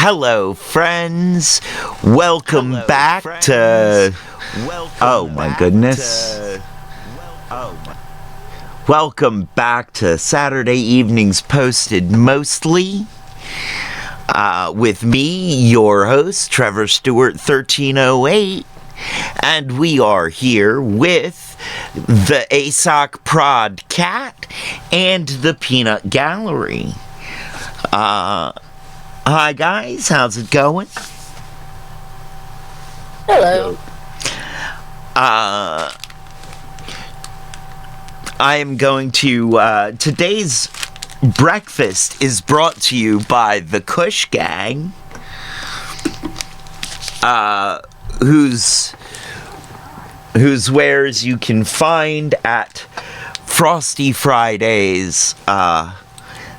Hello, friends. Welcome back to... Oh, my goodness. Welcome back to Saturday Evenings Posted Mostly. With me, your host, Trevor Stewart, 1308. And we are here with the ASOC Prod Cat and the Peanut Gallery. Hi guys, how's it going? Hello. I am going to, today's breakfast is brought to you by the Kush Gang, whose wares you can find at Frosty Fridays,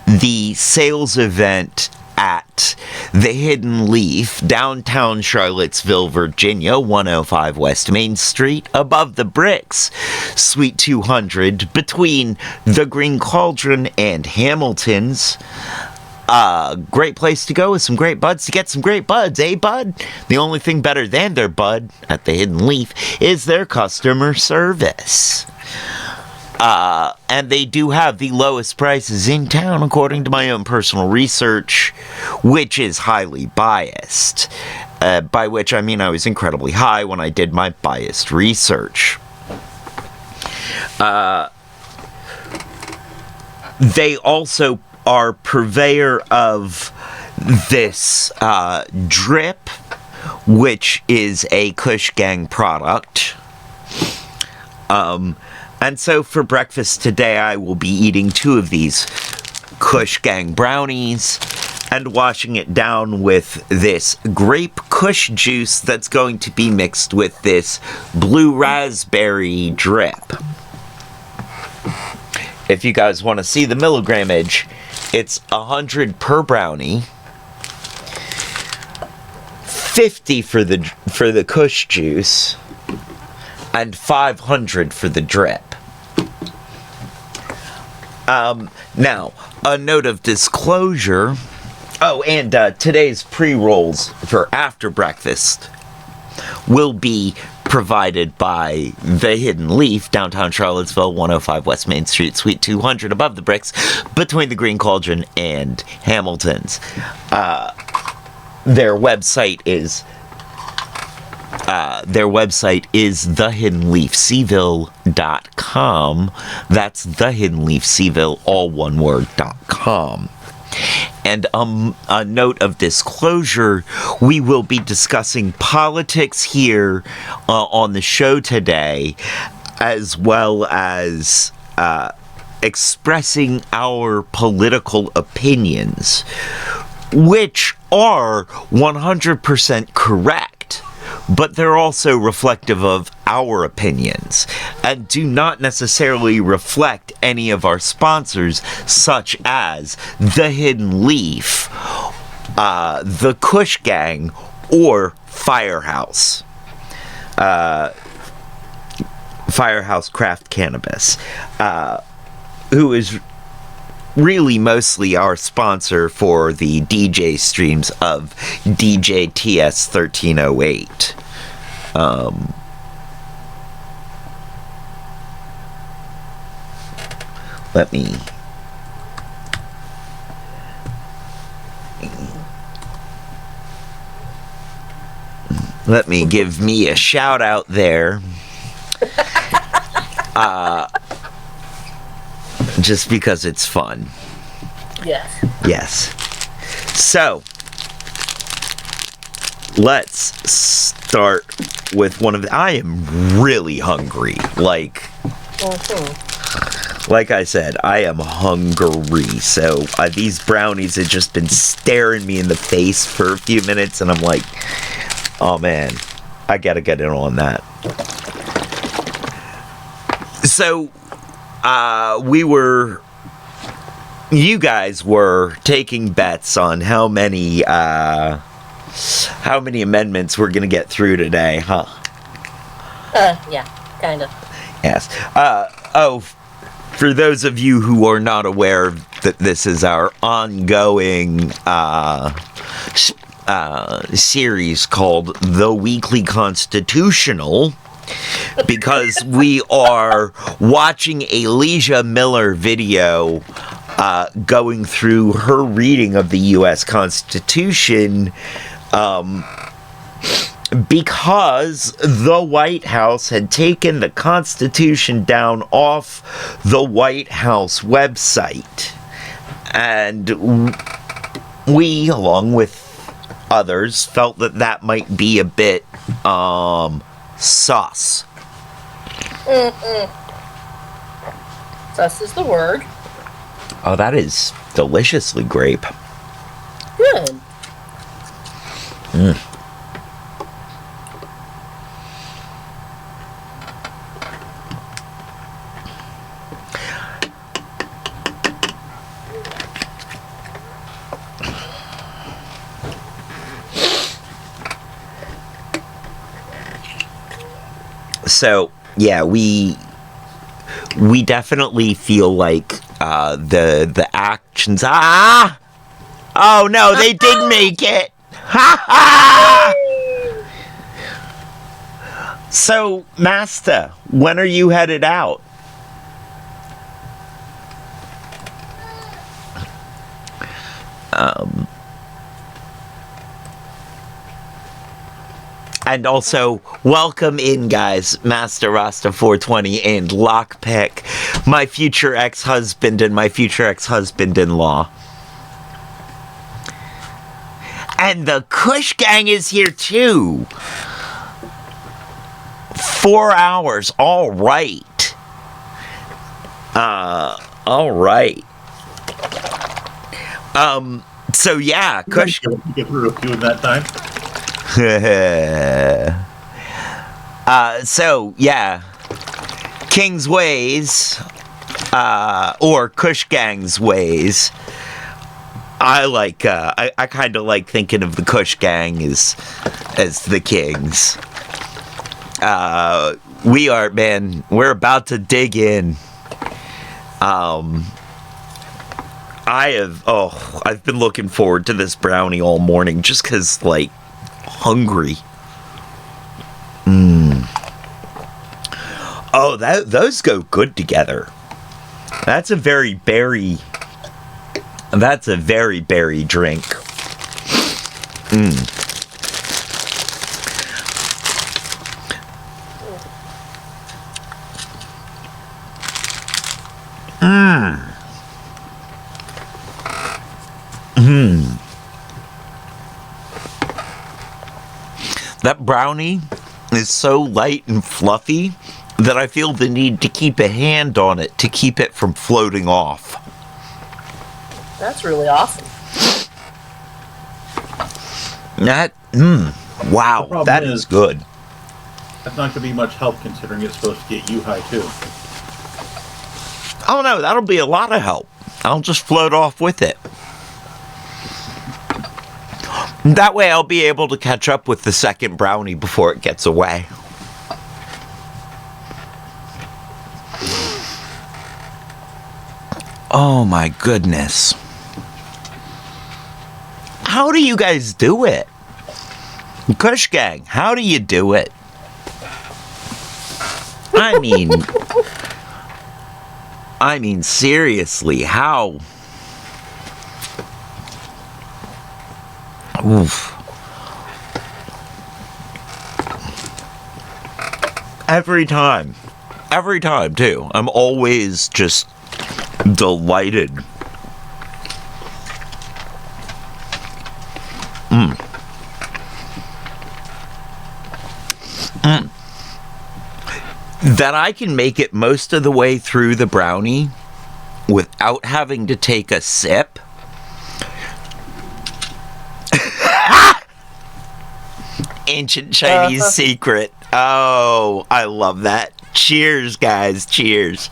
the sales event at the Hidden Leaf, downtown Charlottesville, Virginia, 105 West Main Street, above the Bricks, Suite 200, between the Green Cauldron and Hamilton's. Great place to go with some great buds to get some great buds, eh, bud? The only thing better than their bud at the Hidden Leaf is their customer service. And they do have the lowest prices in town, according to my own personal research, which is highly biased. By which I mean I was incredibly high when I did my biased research. They also are purveyor of this drip, which is a Kush Gang product. And so for breakfast today, I will be eating 2 of these Kush Gang brownies and washing it down with this grape Kush juice that's going to be mixed with this blue raspberry drip. If you guys want to see the milligrammage, it's 100 per brownie, 50 for the Kush juice, and 500 for the drip. Now, a note of disclosure. Oh, and today's pre-rolls for after breakfast will be provided by the Hidden Leaf, downtown Charlottesville, 105 West Main Street, Suite 200, above the Bricks, between the Green Cauldron and Hamilton's. Their website is thehiddenleafseville.com. That's thehiddenleafseville, all one word, .com. And a note of disclosure, we will be discussing politics here on the show today, as well as expressing our political opinions, which are 100% correct. But they're also reflective of our opinions and do not necessarily reflect any of our sponsors, such as the Hidden Leaf, the Kush Gang, or Firehouse. Firehouse Craft Cannabis, who is really mostly our sponsor for the DJ streams of DJTS 1308. Let me give me a shout out there. Just because it's fun. Yes. Yes. So, let's start with one of the... I am really hungry. Like I said, I am hungry. So, these brownies have just been staring me in the face for a few minutes, and I'm like, oh man, I gotta get in on that. So, you guys were taking bets on how many amendments we're gonna get through today, huh? Yeah, kinda. Yes. For those of you who are not aware that this is our ongoing series called The Weekly Constitutional, because we are watching a Leisha Miller video going through her reading of the U.S. Constitution, because the White House had taken the Constitution down off the White House website. And we, along with others, felt that that might be a bit, sus. Sus is the word. Oh, that is deliciously grape. Good. So, yeah, we definitely feel like the actions. Oh no, they did make it. Ha ha! So, Master, when are you headed out? And also, welcome in, guys, Master Rasta 420 and Lockpick, my future ex-husband and my future ex-husband-in-law. And the Kush Gang is here, too. 4 hours, all right. All right. So, yeah, Kush... Get through a few in that time. So, yeah. King's Ways, or Kush Gang's Ways. I like, I kind of like thinking of the Kush Gang as the Kings. We're about to dig in. I've been looking forward to this brownie all morning just because, like, hungry. Oh, those go good together. That's a very berry drink. That brownie is so light and fluffy that I feel the need to keep a hand on it to keep it from floating off. That's really awesome. Wow, that is good. That's not going to be much help considering it's supposed to get you high, too. Oh no, that'll be a lot of help. I'll just float off with it. That way I'll be able to catch up with the second brownie before it gets away. Oh my goodness. How do you guys do it? Kush Gang, how do you do it? I mean seriously, how? Oof. Every time too. I'm always just delighted. That I can make it most of the way through the brownie without having to take a sip. Ancient Chinese secret. Oh, I love that. Cheers, guys. Cheers.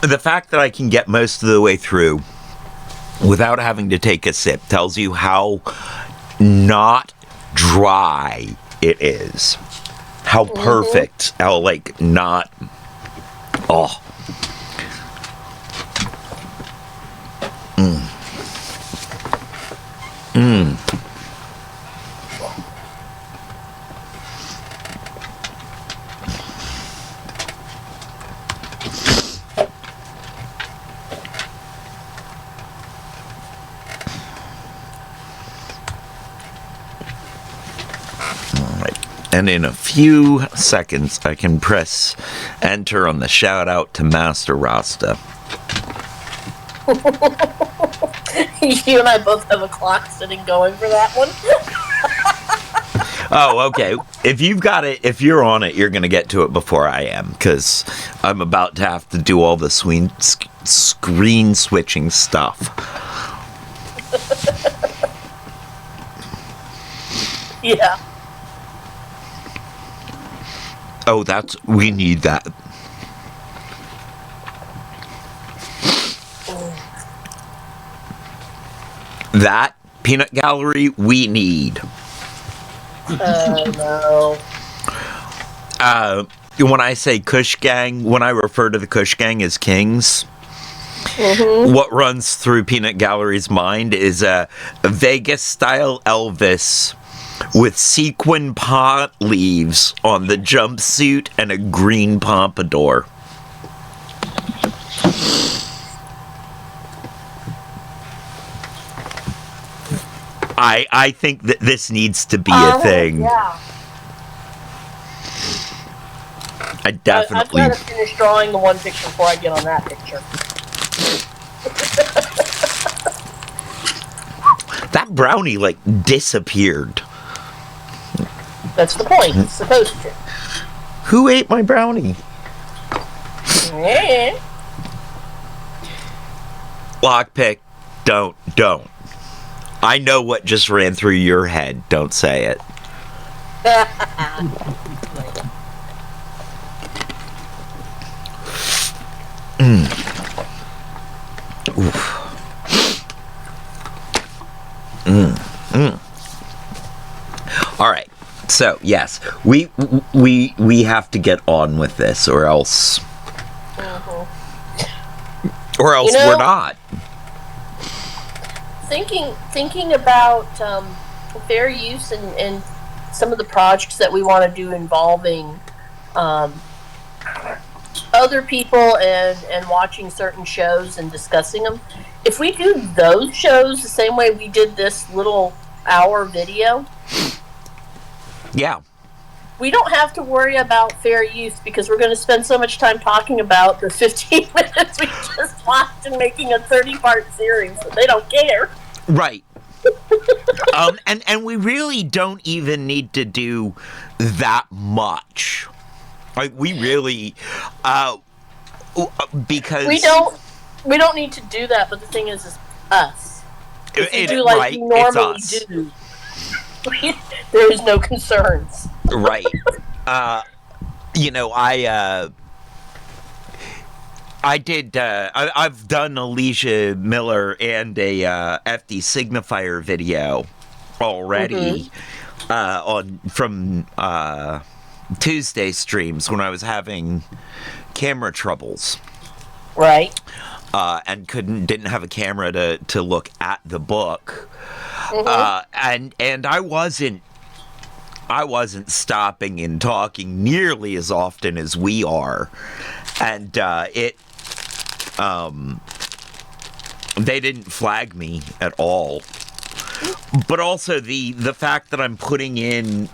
The fact that I can get most of the way through without having to take a sip tells you how not dry it is. How perfect. How, like, not... Oh. Mm. And in a few seconds, I can press enter on the shout out to Master Rasta. You and I both have a clock sitting going for that one. Oh, okay. If you've got it, if you're on it, you're going to get to it before I am, because I'm about to have to do all the screen switching stuff. Yeah. Oh, we need that. That peanut gallery we need. No. When I say Kush Gang, when I refer to the Kush Gang as kings, what runs through Peanut Gallery's mind is a Vegas-style Elvis with sequin pot leaves on the jumpsuit and a green pompadour. I think that this needs to be a thing. Yeah. I definitely. I've got to finish drawing the one picture before I get on that picture. That brownie, like, disappeared. That's the point. It's supposed to. Who ate my brownie? Yeah. Lockpick, don't. I know what just ran through your head. Don't say it. All right. So yes, we have to get on with this, or else, we're not. Thinking about fair use and some of the projects that we want to do involving other people and watching certain shows and discussing them. If we do those shows the same way we did this little hour video, yeah, we don't have to worry about fair use because we're going to spend so much time talking about the 15 minutes we just watched and making a 30-part series, so they don't care. Right. And we really don't even need to do that much. Like, we really, because we don't need to do that. But the thing is us. If we do like we normally do, there is no concerns. Right. I've done Alicia Miller and a FD Signifier video already from Tuesday streams when I was having camera troubles. Right. And didn't have a camera to look at the book. And I wasn't stopping and talking nearly as often as we are. And they didn't flag me at all. But also the fact that I'm putting in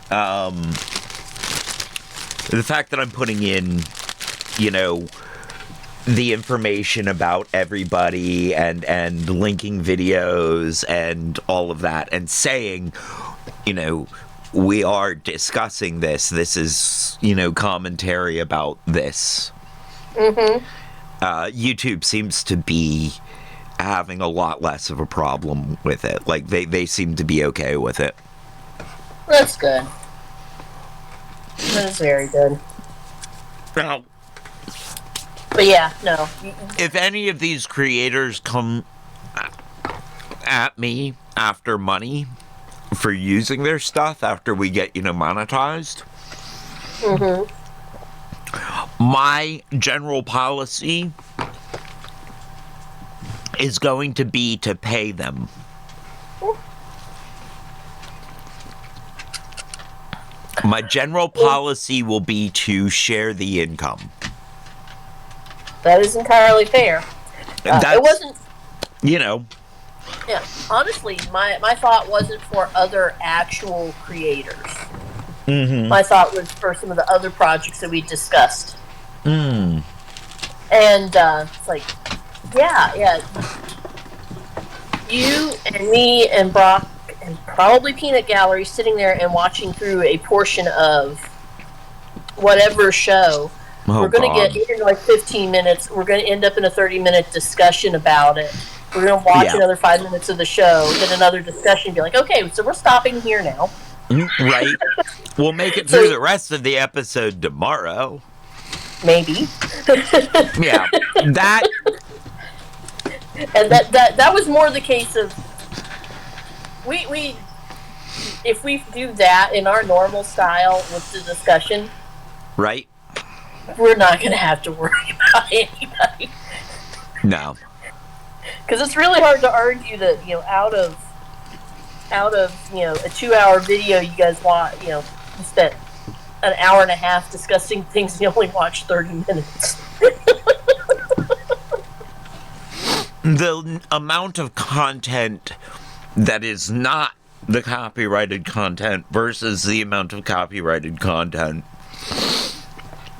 the information about everybody and linking videos and all of that and saying, we are discussing this. This is, commentary about this. YouTube seems to be having a lot less of a problem with it. Like, they seem to be okay with it. That's good. That is very good. Now, but yeah, no. if any of these creators come at me after money for using their stuff after we get, monetized, my general policy is going to be to pay them. My general policy will be to share the income. That is entirely fair. It wasn't. You know. Yeah, honestly, my thought wasn't for other actual creators. Mm-hmm. My thought was for some of the other projects that we discussed. Mm. And it's like, yeah. You and me and Brock and probably Peanut Gallery sitting there and watching through a portion of whatever show. Oh, we're going to God. get in like 15 minutes. We're going to end up in a 30-minute discussion about it. We're going to watch another 5 minutes of the show, then another discussion, be like, okay, so we're stopping here now. Right. We'll make it through the rest of the episode tomorrow. Maybe. Yeah. That... And that was more the case of we if we do that in our normal style with the discussion, right, we're not going to have to worry about anybody. No, because it's really hard to argue that out of a 2-hour video you guys want you spent an hour and a half discussing things and you only watched 30 minutes. The amount of content that is not the copyrighted content versus the amount of copyrighted content.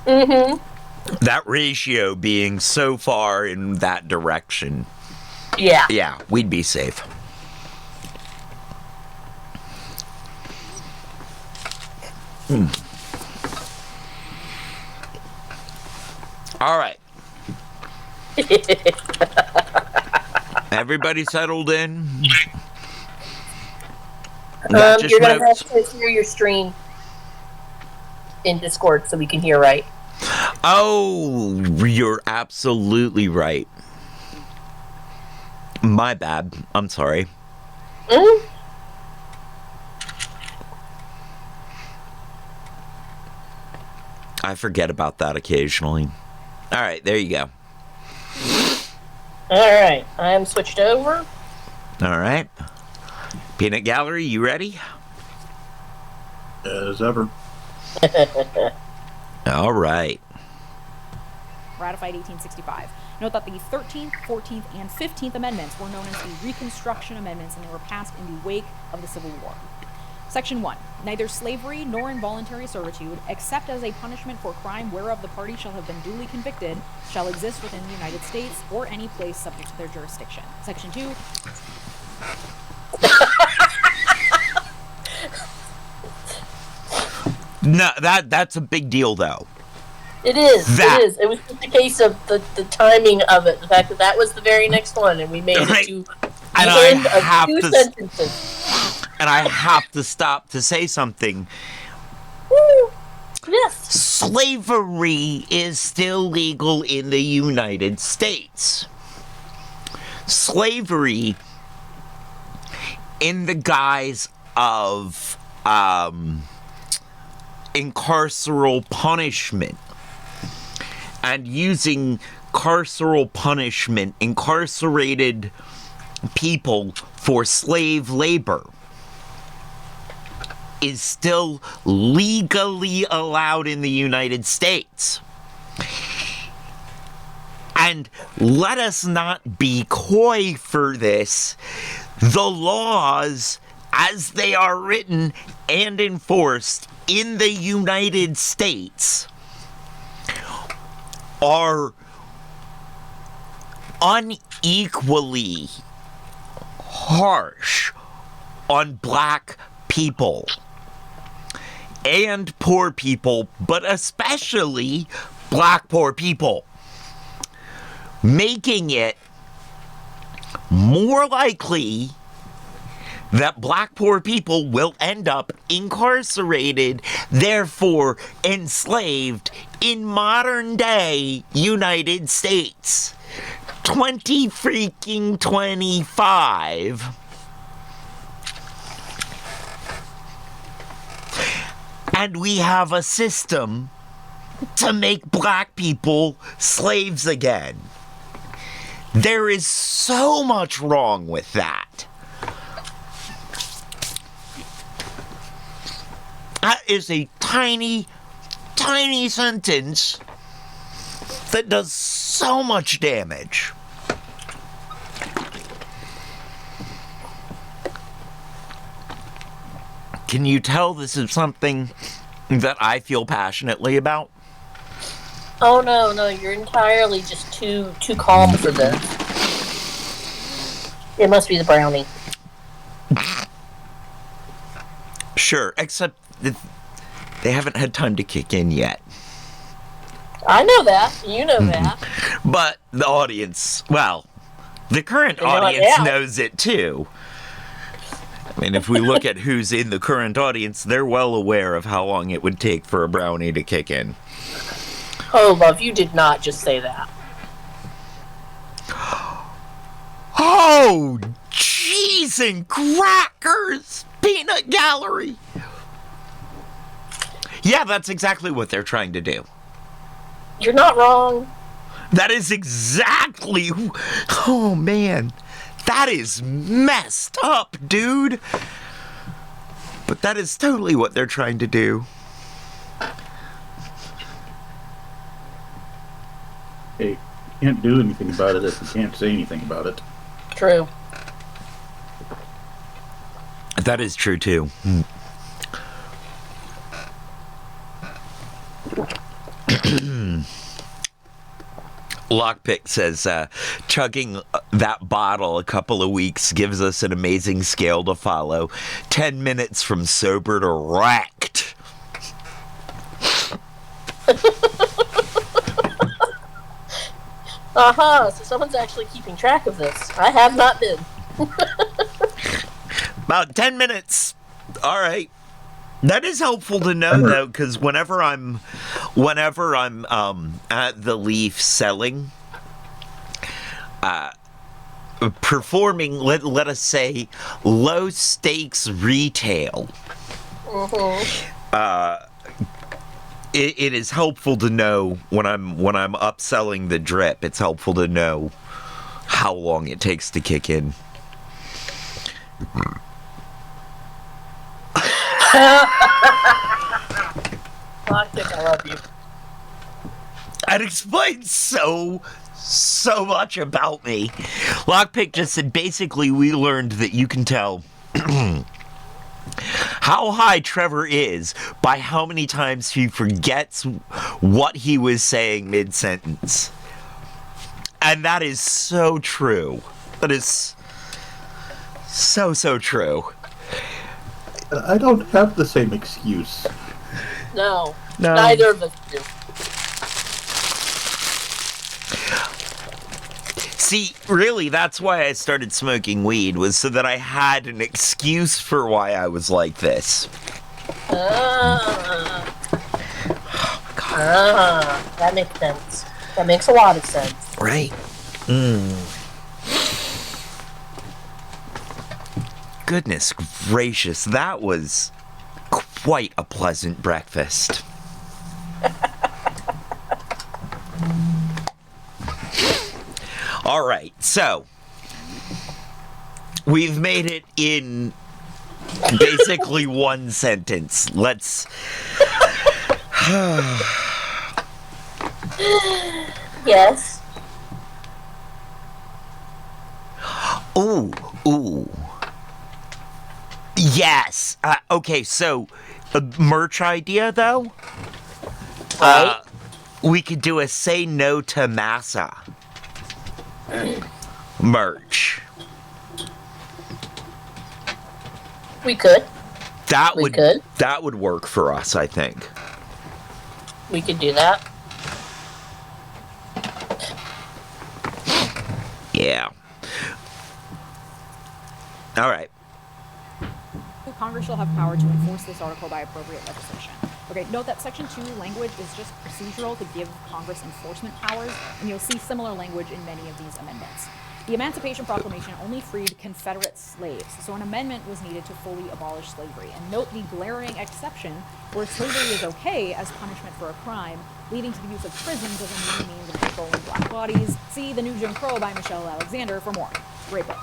Mm-hmm. That ratio being so far in that direction. Yeah. Yeah, we'd be safe. All right. Everybody settled in? You're going to have to hear your stream in Discord so we can hear right. Oh, you're absolutely right. My bad. I'm sorry. Mm-hmm. I forget about that occasionally. All right, there you go. All right, I am switched over. All right. Peanut Gallery, you ready? As ever. All right. Ratified 1865. Note that the 13th, 14th, and 15th Amendments were known as the Reconstruction Amendments, and they were passed in the wake of the Civil War. Section 1. Neither slavery nor involuntary servitude, except as a punishment for crime whereof the party shall have been duly convicted, shall exist within the United States or any place subject to their jurisdiction. Section 2. No, that's a big deal, though. It is. It is. It was just a case of the timing of it. The fact that that was the very next one, and we made it to the end of 2 sentences. And I have to stop to say something. Woo. Yes. Slavery is still legal in the United States. Slavery, in the guise of incarceral punishment, and using carceral punishment, incarcerated people for slave labor, is still legally allowed in the United States. And let us not be coy for this. The laws, as they are written and enforced in the United States, are unequally harsh on black people and poor people, but especially black poor people, making it more likely that black poor people will end up incarcerated, therefore enslaved in modern day United States. 2025. And we have a system to make black people slaves again. There is so much wrong with that. That is a tiny, tiny sentence that does so much damage. Can you tell this is something that I feel passionately about? Oh no, you're entirely just too calm for this. It must be the brownie. Sure, except that they haven't had time to kick in yet. I know that. You know that. But the audience, well, the current They know it audience now. knows it too. I mean, if we look at who's in the current audience, they're well aware of how long it would take for a brownie to kick in. Oh, love, you did not just say that. Oh, cheese and crackers! Peanut gallery! Yeah, that's exactly what they're trying to do. You're not wrong. That is exactly... Oh, man. That is messed up, dude. But that is totally what they're trying to do. Hey, you can't do anything about it if you can't say anything about it. True. That is true, too. Lockpick says, chugging that bottle a couple of weeks gives us an amazing scale to follow. 10 minutes from sober to wrecked. So someone's actually keeping track of this. I have not been. About 10 minutes. All right. That is helpful to know, though, because whenever I'm at the Leaf selling, performing, let us say, low stakes retail, it is helpful to know when I'm upselling the drip. It's helpful to know how long it takes to kick in. Lockpick, I love you. That explains so much about me. Lockpick just said, basically, we learned that you can tell how high Trevor is by how many times he forgets what he was saying mid-sentence. And that is so true. That is so true. I don't have the same excuse. No. No. Neither of us do. See, really, that's why I started smoking weed, was so that I had an excuse for why I was like this. That makes sense. That makes a lot of sense. Right. Goodness gracious, that was quite a pleasant breakfast. All right, so we've made it in basically one sentence. Let's... Yes. Ooh. Yes. Okay, so a merch idea, though? Right. We could do a Say No to Massa merch. We could. That We would could. that would work for us, I think. We could do that. Yeah. All right. Congress shall have power to enforce this article by appropriate legislation. Okay, note that Section 2 language is just procedural to give Congress enforcement powers, and you'll see similar language in many of these amendments. The Emancipation Proclamation only freed Confederate slaves, so an amendment was needed to fully abolish slavery. And note the glaring exception where slavery is okay as punishment for a crime, leading to the use of prisons as a new means of controlling black bodies. See The New Jim Crow by Michelle Alexander for more. Great book.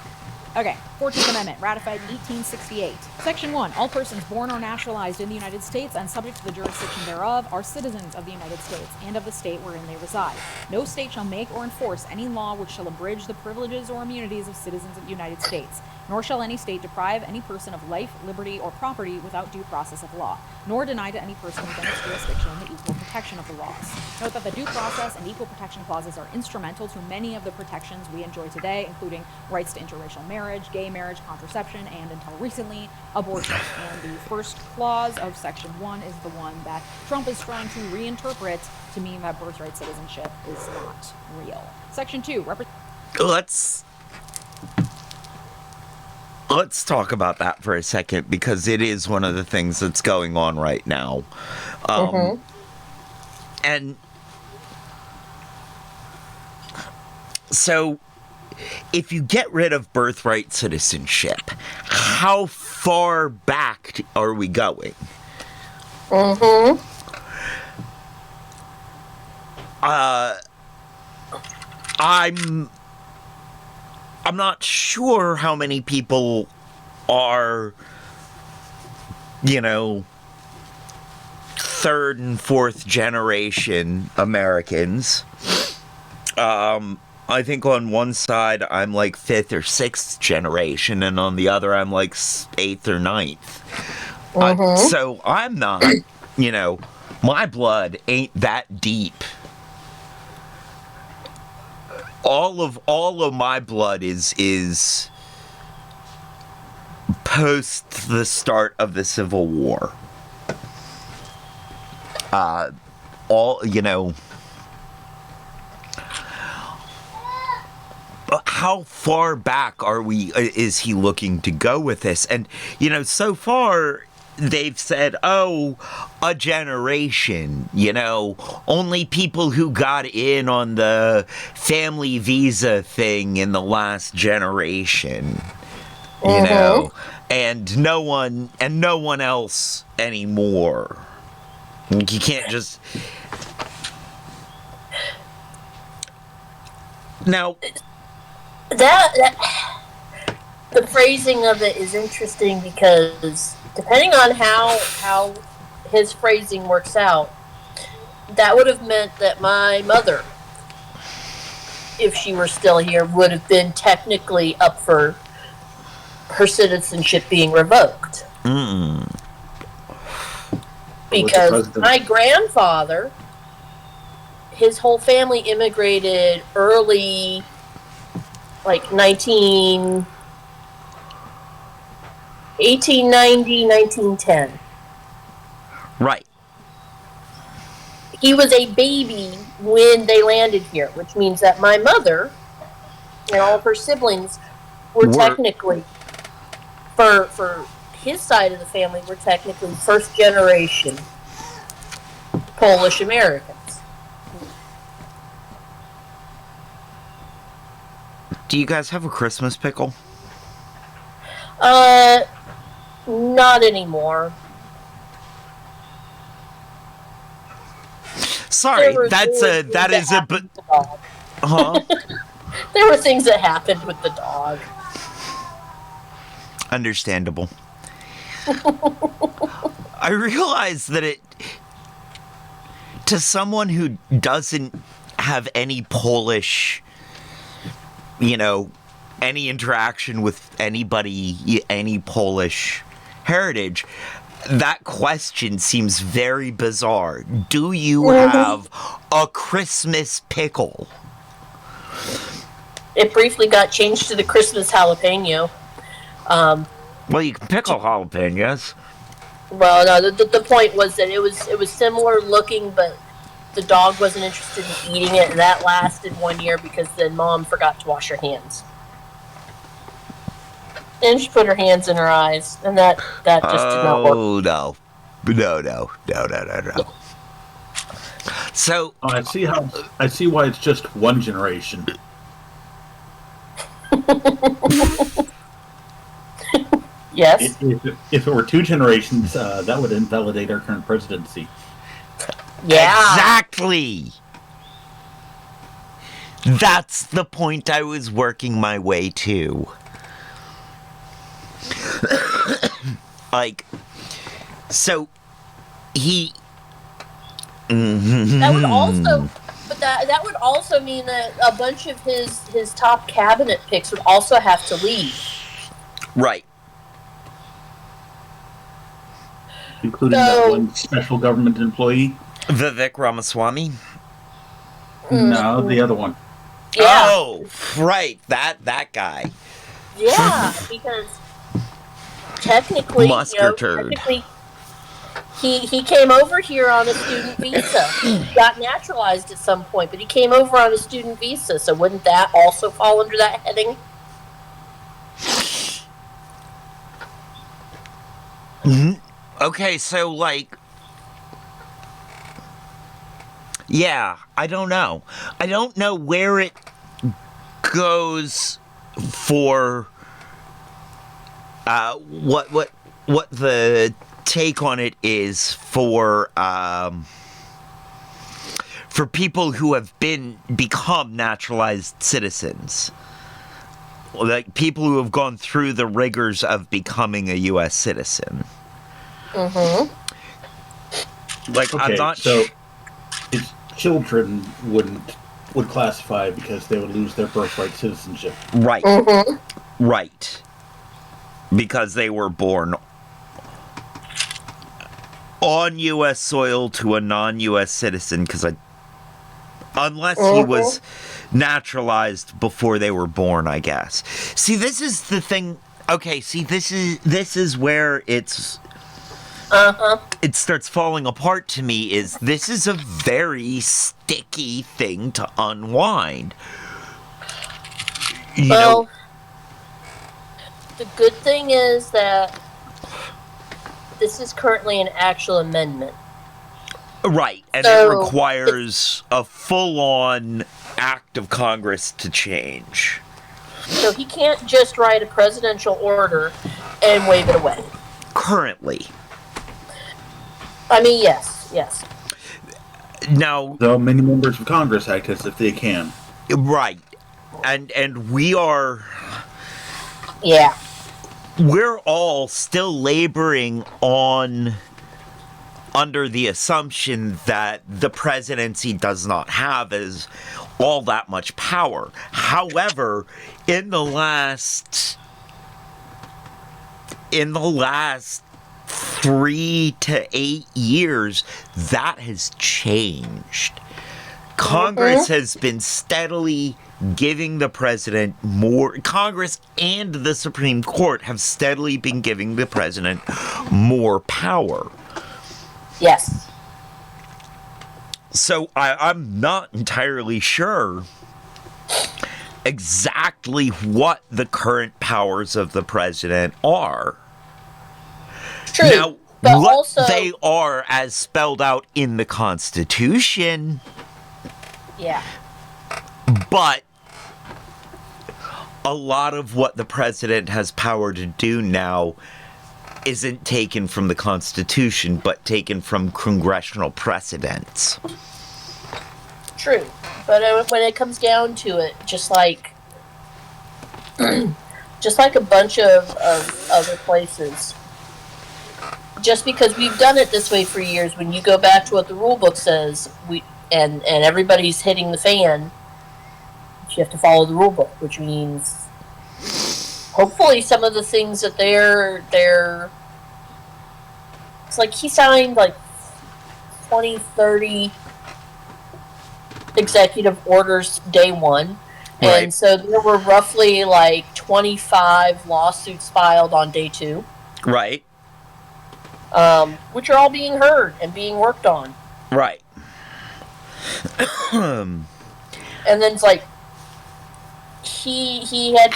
Okay, 14th Amendment, ratified 1868. Section 1. All persons born or naturalized in the United States and subject to the jurisdiction thereof are citizens of the United States and of the state wherein they reside. No state shall make or enforce any law which shall abridge the privileges or immunities of citizens of the United States, nor shall any state deprive any person of life, liberty, or property without due process of law, nor deny to any person within its jurisdiction the equal protection of the laws. Note that the due process and equal protection clauses are instrumental to many of the protections we enjoy today, including rights to interracial marriage, gay marriage, contraception, and until recently, abortion. And the first clause of Section 1 is the one that Trump is trying to reinterpret to mean that birthright citizenship is not real. Section 2. Let's talk about that for a second, because it is one of the things that's going on right now. And so, if you get rid of birthright citizenship, how far back are we going? I'm not sure how many people are, third and fourth generation Americans. I think on one side I'm like fifth or sixth generation, and on the other I'm like eighth or ninth. So I'm not, my blood ain't that deep. All of my blood is post the start of the Civil War. How far back is he looking to go with this? And, so far they've said, a generation, only people who got in on the family visa thing in the last generation, and no one else anymore. You can't just... Now... The phrasing of it is interesting because depending on how his phrasing works out, that would have meant that my mother, if she were still here, would have been technically up for her citizenship being revoked. Because my grandfather, his whole family immigrated early, like 1890, 1910. Right. He was a baby when they landed here, which means that my mother and all of her siblings were technically, for his side of the family, were technically first generation Polish Americans. Do you guys have a Christmas pickle? Not anymore. Sorry, that is a huh? There were things that happened with the dog. Understandable. I realize that to someone who doesn't have any Polish, any interaction with anybody, any Polish heritage, that question seems very bizarre. Do you have a Christmas pickle? It briefly got changed to the Christmas jalapeno. Well, you can pickle jalapenos. Well, no, the point was that it was similar looking, but the dog wasn't interested in eating it, and that lasted 1 year because then Mom forgot to wash her hands. And she put her hands in her eyes, and that just did not work. Oh, no. So... I see why it's just one generation. Yes? If it were two generations, that would invalidate our current presidency. Yeah. Exactly! That's the point I was working my way to. Like, so he. That would also, but that would also mean that a bunch of his top cabinet picks would also have to leave. Right. Including that one special government employee. Vivek Ramaswamy? No, the other one. Yeah. Oh, right. That guy. Yeah, because technically, Musker turd. technically, he came over here on a student visa. He got naturalized at some point, but he came over on a student visa. So wouldn't that also fall under that heading? Okay, so, like... Yeah, I don't know. I don't know where it goes for... what the take on it is for people who have become naturalized citizens. Like, people who have gone through the rigors of becoming a U.S. citizen. Mm-hmm. Like, Okay, I'm not so his children would classify because they would lose their birthright citizenship. Right. Mm-hmm. Right. Because they were born on U.S. soil to a non-U.S. citizen, unless he was naturalized before they were born, I guess. See, this is the thing. Okay, see, this is where it starts falling apart to me. This is a very sticky thing to unwind. You know, the good thing is that this is currently an actual amendment. right, and So, it requires a full-on act of Congress to change. So he can't just write a presidential order and wave it away. Currently. I mean, yes. Now, Though many members of Congress act as if they can. right, and we are... Yeah. We're all still laboring under the assumption that the presidency does not have all that much power. However, in the last 3 to 8 years, that has changed. Congress has been steadily giving the president more. Congress and the Supreme Court have steadily been giving the president more power. Yes. So I'm not entirely sure exactly what the current powers of the president are. True. Now, but what also, they are as spelled out in the Constitution, yeah. but a lot of what the president has power to do now isn't taken from the Constitution, but taken from congressional precedents. True. But when it comes down to it, just like a bunch of other places, just because we've done it this way for years, when you go back to what the rule book says, and everybody's hitting the fan, you have to follow the rule book, which means hopefully some of the things that they're it's like he signed like 20, 30 executive orders day one. Right. And so there were roughly like 25 lawsuits filed on day two. Right. Which are all being heard and being worked on. Right. And then it's like he had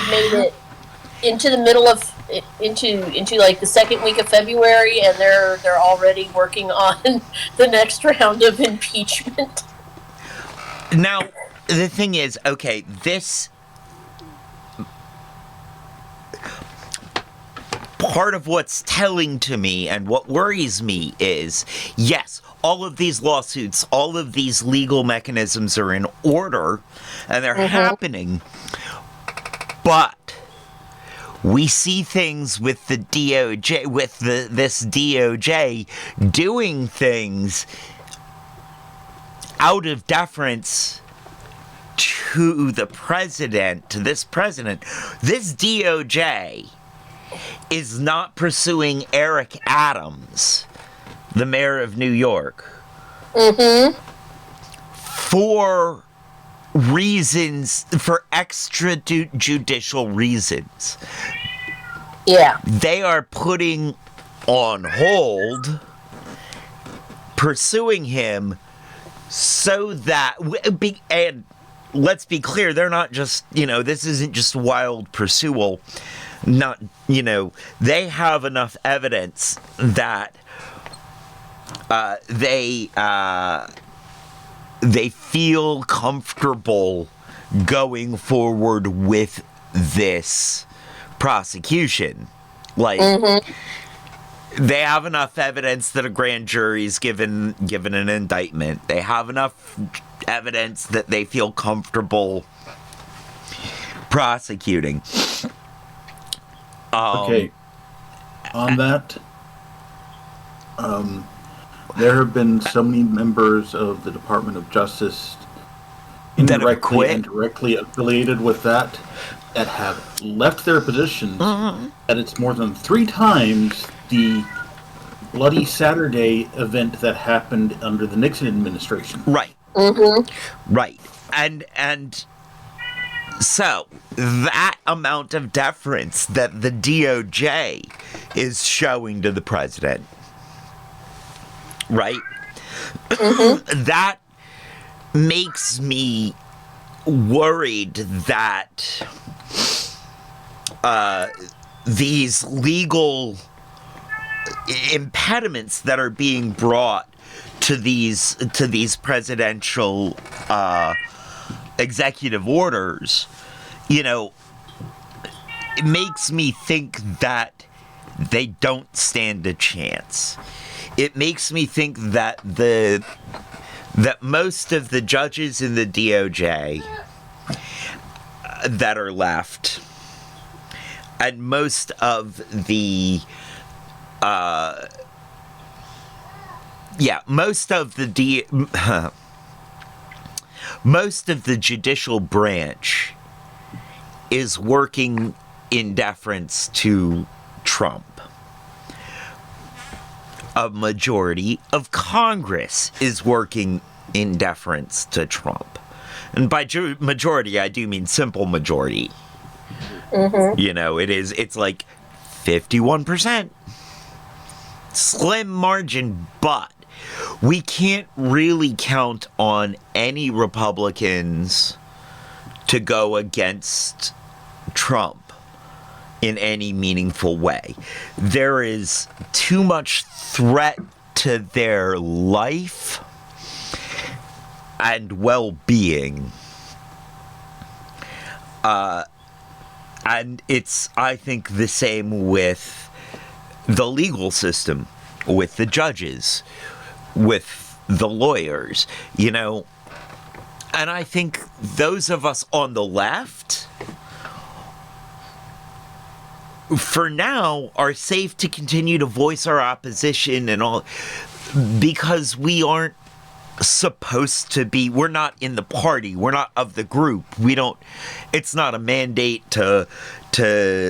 made it into the middle of into like the second week of February, and they're already working on the next round of impeachment. Now, the thing is, okay, this part of what's telling to me and what worries me is, yes, all of these lawsuits, all of these legal mechanisms are in order and they're happening, but we see things with the DOJ, with this DOJ doing things out of deference to the president, to this president. This DOJ is not pursuing Eric Adams, the mayor of New York, for reasons, for extrajudicial reasons. Yeah. They are putting on hold pursuing him so that, and let's be clear, they're not just, this isn't just wild pursual. Not, they have enough evidence that they feel comfortable going forward with this prosecution. Like, they have enough evidence that a grand jury's given an indictment. They have enough evidence that they feel comfortable prosecuting. Okay. On that, there have been so many members of the Department of Justice indirectly and directly affiliated with that have left their positions, and it's more than 3 times the Bloody Saturday event that happened under the Nixon administration. Right. Right. And so that amount of deference that the DOJ is showing to the president, right? That makes me worried that these legal impediments that are being brought to these presidential executive orders, it makes me think that they don't stand a chance. It makes me think that that most of the judges in the DOJ that are left, and most of the most of the judicial branch is working in deference to Trump. A majority of Congress is working in deference to Trump. And by majority, I do mean simple majority. It's like 51%. Slim margin, but we can't really count on any Republicans to go against Trump in any meaningful way. There is too much threat to their life and well-being. And it's, I think, the same with the legal system, with the judges, with the lawyers, And I think those of us on the left, for now, are safe to continue to voice our opposition and all, because we aren't supposed to be, we're not in the party, we're not of the group, it's not a mandate to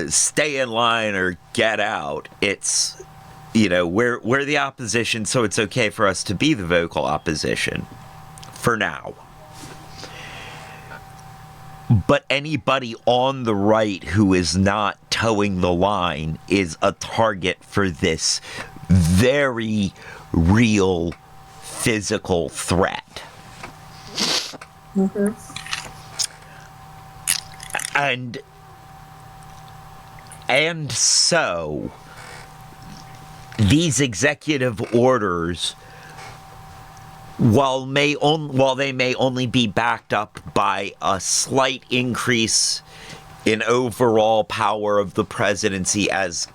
stay in line or get out. It's, we're the opposition, so it's okay for us to be the vocal opposition, for now. But anybody on the right who is not towing the line is a target for this very real physical threat. And so these executive orders, while they may only be backed up by a slight increase in overall power of the presidency as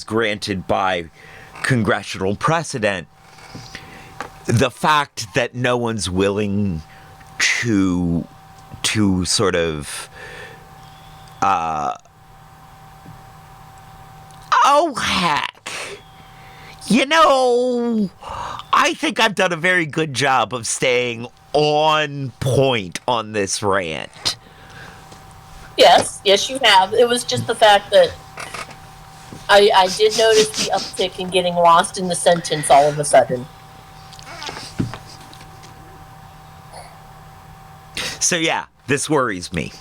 granted by congressional precedent, the fact that no one's willing to sort of Oh, heck. You know, I think I've done a very good job of staying on point on this rant. Yes, you have. It was just the fact that I did notice the uptick in getting lost in the sentence all of a sudden. So yeah, this worries me.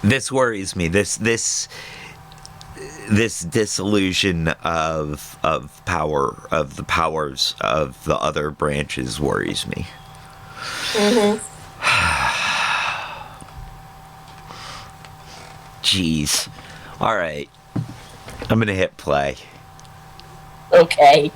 This worries me. This disillusion of power, of the powers of the other branches, worries me. Mm-hmm. Jeez. All right. I'm gonna hit play. Okay.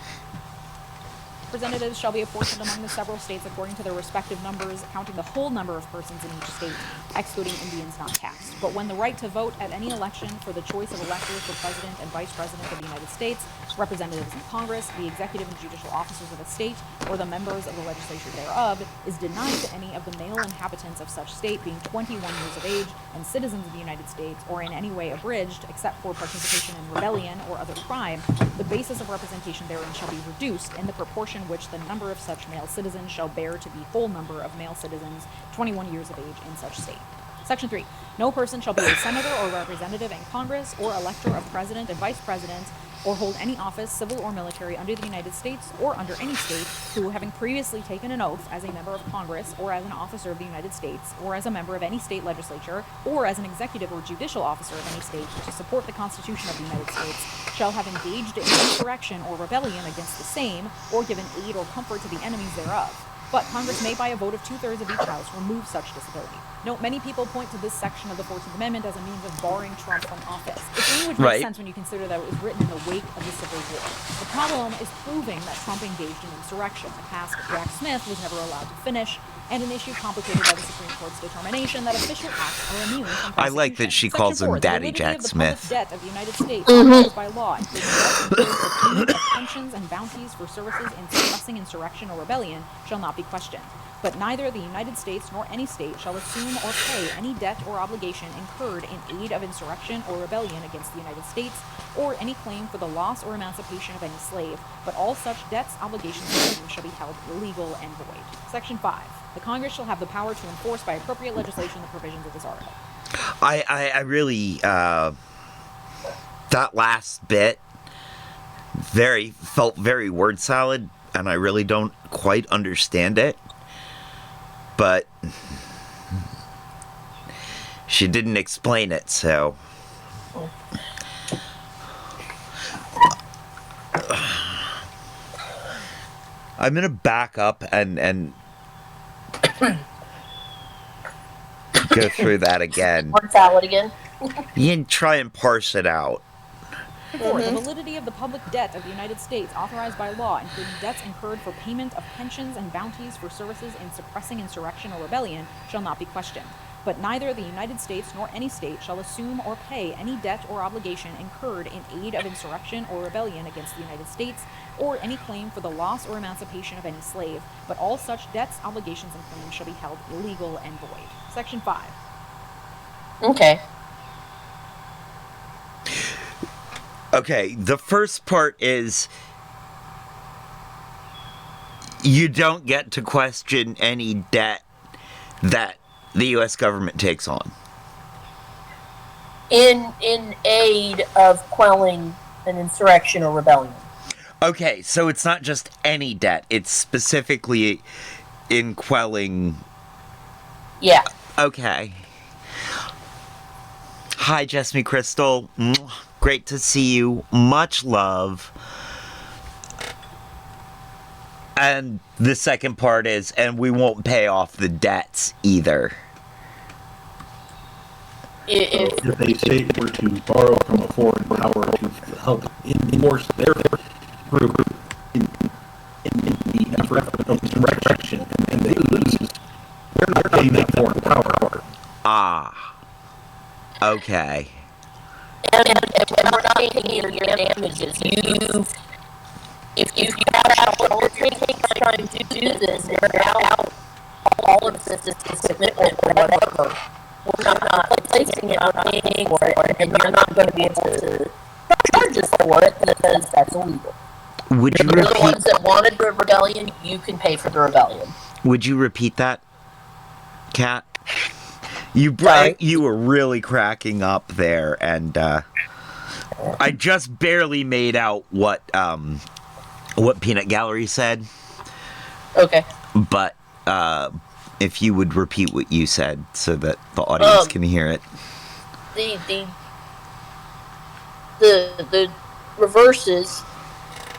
Representatives shall be apportioned among the several states according to their respective numbers, counting the whole number of persons in each state, excluding Indians not taxed. But when the right to vote at any election for the choice of electors for President and Vice President of the United States, representatives in Congress, the executive and judicial officers of a state, or the members of the legislature thereof, is denied to any of the male inhabitants of such state being 21 years of age and citizens of the United States, or in any way abridged, except for participation in rebellion or other crime, the basis of representation therein shall be reduced in the proportion which the number of such male citizens shall bear to the whole number of male citizens 21 years of age in such state. Section 3. No person shall be a senator or representative in Congress or elector of president and vice president or hold any office, civil or military, under the United States or under any state who, having previously taken an oath as a member of Congress or as an officer of the United States or as a member of any state legislature or as an executive or judicial officer of any state to support the Constitution of the United States, shall have engaged in insurrection or rebellion against the same or given aid or comfort to the enemies thereof. But Congress may, by a vote of 2/3 of each house, remove such disability. Note, many people point to this section of the 14th Amendment as a means of barring Trump from office. Its language makes sense when you consider that it was written in the wake of the Civil War. The problem is proving that Trump engaged in insurrection, a task Jack Smith was never allowed to finish, and an issue complicated by the Supreme Court's determination that official acts are immune from prosecution. I like that she calls him Daddy Jack Smith. The debt of the United States authorized by law, including debts incurred for payment of pensions and bounties for services in suppressing insurrection or rebellion, shall not be questioned. But neither the United States nor any state shall assume or pay any debt or obligation incurred in aid of insurrection or rebellion against the United States, or any claim for the loss or emancipation of any slave, but all such debts, obligations, and claims shall be held illegal and void. Section 5. The Congress shall have the power to enforce by appropriate legislation the provisions of this article. I really, that last bit felt very word salad, and I really don't quite understand it. But she didn't explain it, so I'm gonna back up and go through that again. Word salad again. You can try and parse it out. For the validity of the public debt of the United States authorized by law, including debts incurred for payment of pensions and bounties for services in suppressing insurrection or rebellion, shall not be questioned. But neither the United States nor any state shall assume or pay any debt or obligation incurred in aid of insurrection or rebellion against the United States, or any claim for the loss or emancipation of any slave, but all such debts, obligations, and claims shall be held illegal and void. Section 5. Okay. Okay, the first part is you don't get to question any debt that the U.S. government takes on. In aid of quelling an insurrection or rebellion. Okay, so it's not just any debt, it's specifically in quelling. Yeah. Okay. Hi, Jessamy Crystal. Great to see you. Much love. And the second part is, and we won't pay off the debts either. If a state were to borrow from a foreign power to help enforce their group in the effort of insurrection, and they lose, they're not paying that foreign power. Ah. Okay. And we're not taking your damages. If you have all it takes trying to do this, they're out all of this is commitment or whatever. we're not placing it, we're not paying for it, and you're not going to be able to charge us for it because that's illegal. Would you You're the repeat? ones that wanted the rebellion. You can pay for the rebellion. Would you repeat that, Kat? Sorry. You were really cracking up there, and I just barely made out what Peanut Gallery said. Okay. But if you would repeat what you said so that the audience can hear it. The reverse is,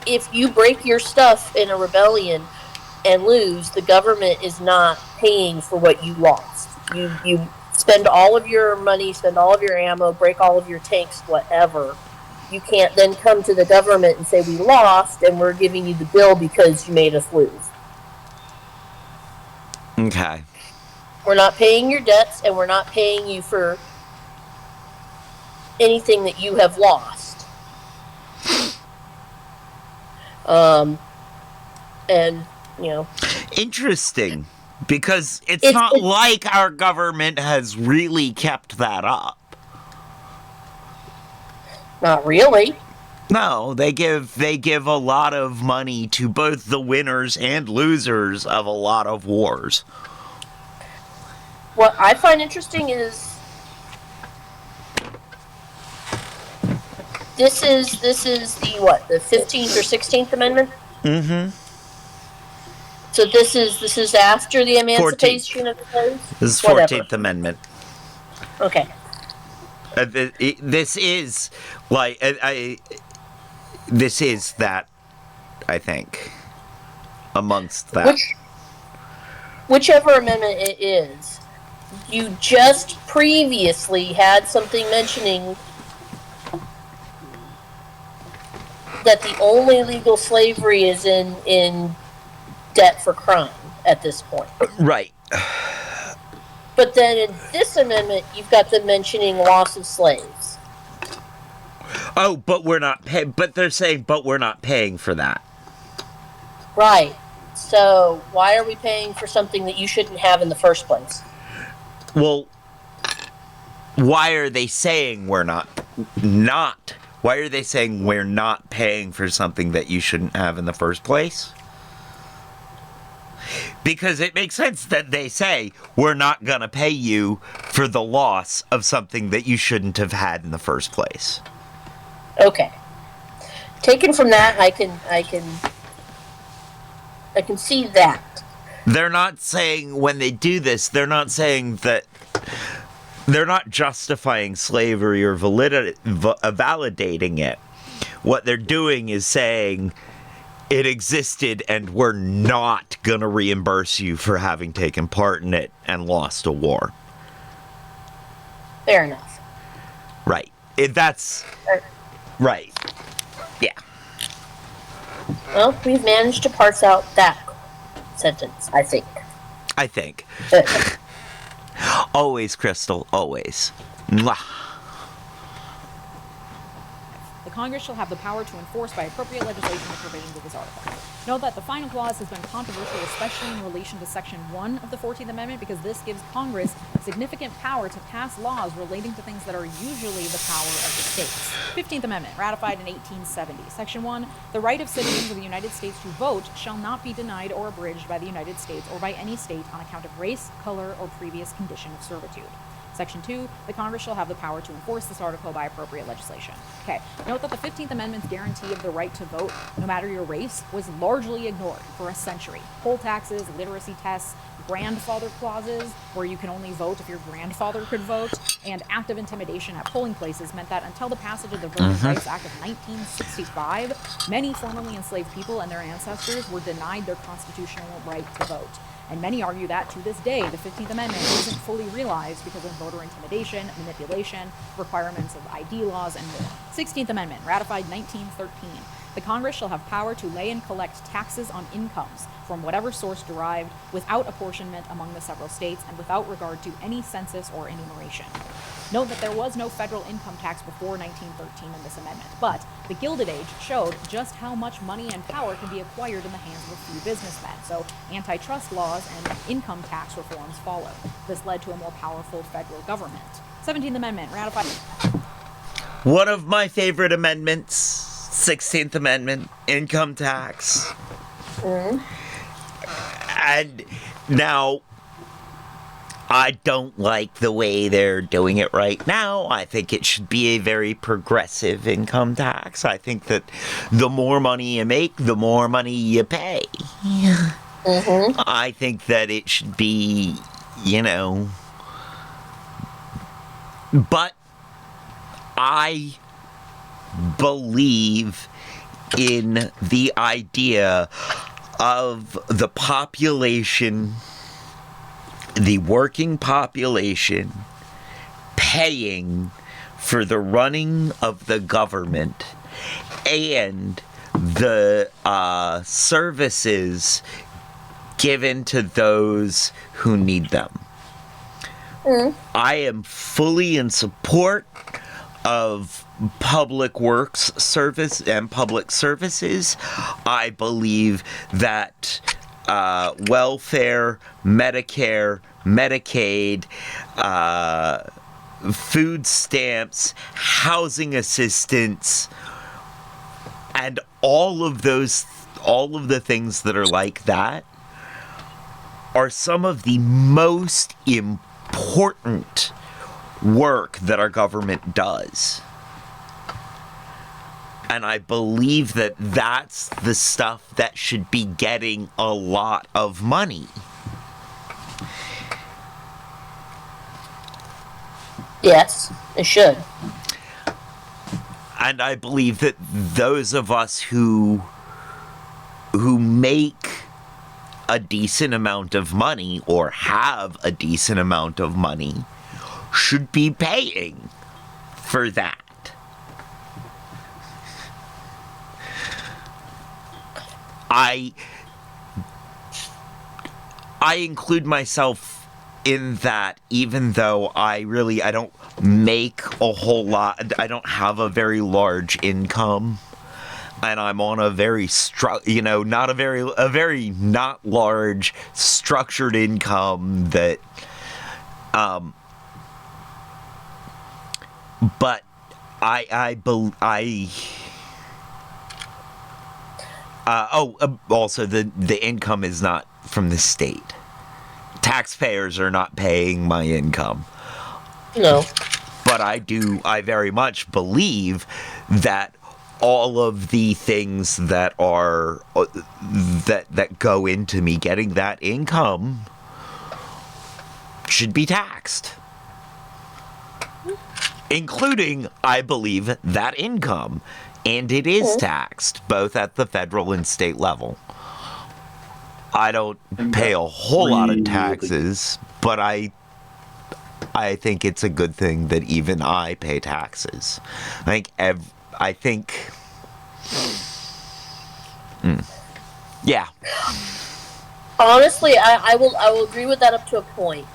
if you break your stuff in a rebellion and lose, the government is not paying for what you lost. You spend all of your money, spend all of your ammo, break all of your tanks, whatever. You can't then come to the government and say, we lost and we're giving you the bill because you made us lose. Okay. We're not paying your debts, and we're not paying you for anything that you have lost. And, you know. Interesting. Because it's not like our government has really kept that up. Not really. No, they give a lot of money to both the winners and losers of a lot of wars. What I find interesting is this is the what, the 15th or 16th Amendment? Mm-hmm. So this is after the emancipation of the slaves? This is 14th Amendment. Okay. This is like this is that, I think, amongst that. Whichever amendment it is, you just previously had something mentioning that the only legal slavery is in debt for crime at this point. Right. But then in this amendment, you've got them mentioning loss of slaves. Oh, but we're not paying. But they're saying, but we're not paying for that. Right. So why are we paying for something that you shouldn't have in the first place? Well, why are they saying we're not? Why are they saying we're not paying for something that you shouldn't have in the first place? Because it makes sense that they say, we're not going to pay you for the loss of something that you shouldn't have had in the first place. Okay. Taken from that, I can see that. They're not saying, when they do this, they're not saying that, they're not justifying slavery or validating it. What they're doing is saying, it existed and we're not going to reimburse you for having taken part in it and lost a war. Fair enough. Right. Right. Yeah. Well, we've managed to parse out that sentence, I think. Always, Crystal, always. Mwah. The Congress shall have the power to enforce by appropriate legislation the provisions of this article. Note that the final clause has been controversial, especially in relation to Section 1 of the 14th Amendment, because this gives Congress significant power to pass laws relating to things that are usually the power of the states. 15th Amendment, ratified in 1870. Section 1, the right of citizens of the United States to vote shall not be denied or abridged by the United States or by any state on account of race, color, or previous condition of servitude. Section 2, the Congress shall have the power to enforce this article by appropriate legislation. Okay, note that the 15th Amendment's guarantee of the right to vote, no matter your race, was largely ignored for a century. Poll taxes, literacy tests, grandfather clauses, where you can only vote if your grandfather could vote, and active intimidation at polling places meant that until the passage of the Voting Rights Act of 1965, many formerly enslaved people and their ancestors were denied their constitutional right to vote. And many argue that, to this day, the 15th Amendment isn't fully realized because of voter intimidation, manipulation, requirements of ID laws, and more. 16th Amendment, ratified 1913. The Congress shall have power to lay and collect taxes on incomes from whatever source derived, without apportionment among the several states, and without regard to any census or enumeration. Note that there was no federal income tax before 1913 in this amendment, but the Gilded Age showed just how much money and power can be acquired in the hands of a few businessmen, so antitrust laws and income tax reforms followed. This led to a more powerful federal government. 17th Amendment, ratified. One of my favorite amendments, 16th Amendment, income tax. And now, I don't like the way they're doing it right now. I think it should be a very progressive income tax. I think that the more money you make, the more money you pay. I think that it should be, but I believe in the idea of the population, the working population, paying for the running of the government and the services given to those who need them. I am fully in support of public works service and public services. I believe that welfare, Medicare, Medicaid, food stamps, housing assistance, and all of the things that are like that are some of the most important work that our government does. And I believe that that's the stuff that should be getting a lot of money. Yes, it should. And I believe that those of us who make a decent amount of money or have a decent amount of money should be paying for that. I include myself in that, even though I don't make a whole lot. I don't have a very large income, and I'm on a very a very not large structured income that, but also the income is not from the state. Taxpayers are not paying my income. No. But I very much believe that all of the things that are that go into me getting that income should be taxed. Including, I believe, that income. And it is taxed, both at the federal and state level. I don't pay a whole lot of taxes, but I think it's a good thing that even I pay taxes. Yeah. Honestly, I will agree with that up to a point.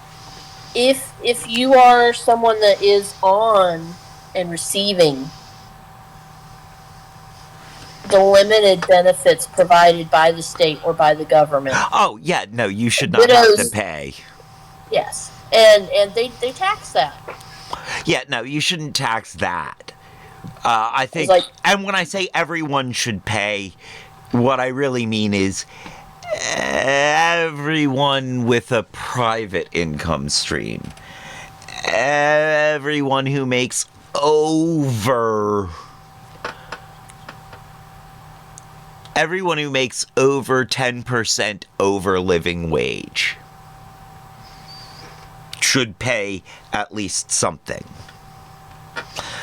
If you are someone that is on and receiving the limited benefits provided by the state or by the government. Oh, yeah, no, you should not have to pay. Yes, and they tax that. Yeah, no, you shouldn't tax that. I think, and when I say everyone should pay, what I really mean is everyone with a private income stream. Everyone who makes over 10% over living wage should pay at least something.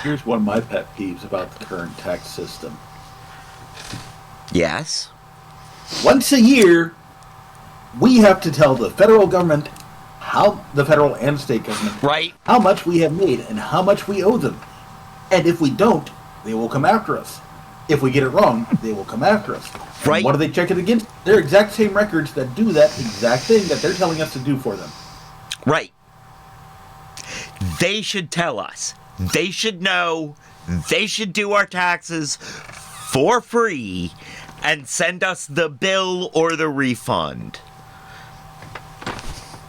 Here's one of my pet peeves about the current tax system. Yes? Once a year, we have to tell the federal government, the federal and state government, right, how much we have made and how much we owe them. And if we don't, they will come after us. If we get it wrong, they will come after us. Right. And what do they check it against? Their exact same records that do that exact thing that they're telling us to do for them. Right. They should tell us. They should know. They should do our taxes for free and send us the bill or the refund.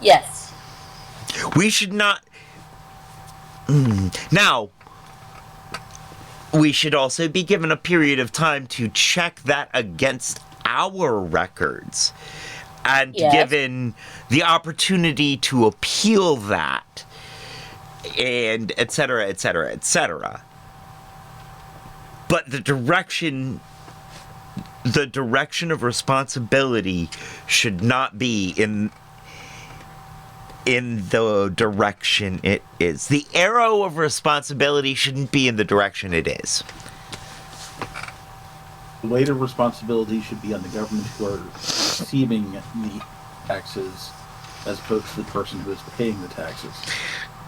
Yes. We should not... Now, we should also be given a period of time to check that against our records and given the opportunity to appeal that and et cetera, et cetera, et cetera. But the direction of responsibility should not be in the direction it is. The arrow of responsibility shouldn't be in the direction it is. The weight of responsibility should be on the government who are receiving the taxes as opposed to the person who is paying the taxes.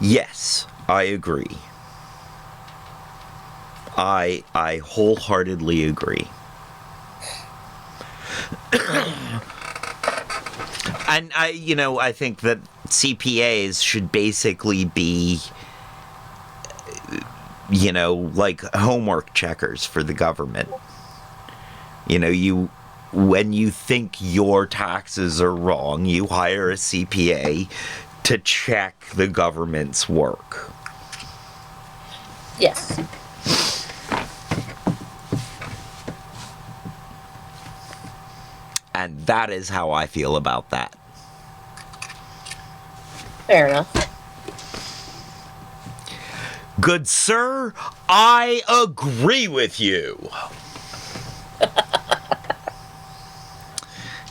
Yes, I agree. I wholeheartedly agree. And I think that CPAs should basically be, like homework checkers for the government. When you think your taxes are wrong, you hire a CPA to check the government's work. Yes. And that is how I feel about that. Fair enough. Good sir, I agree with you.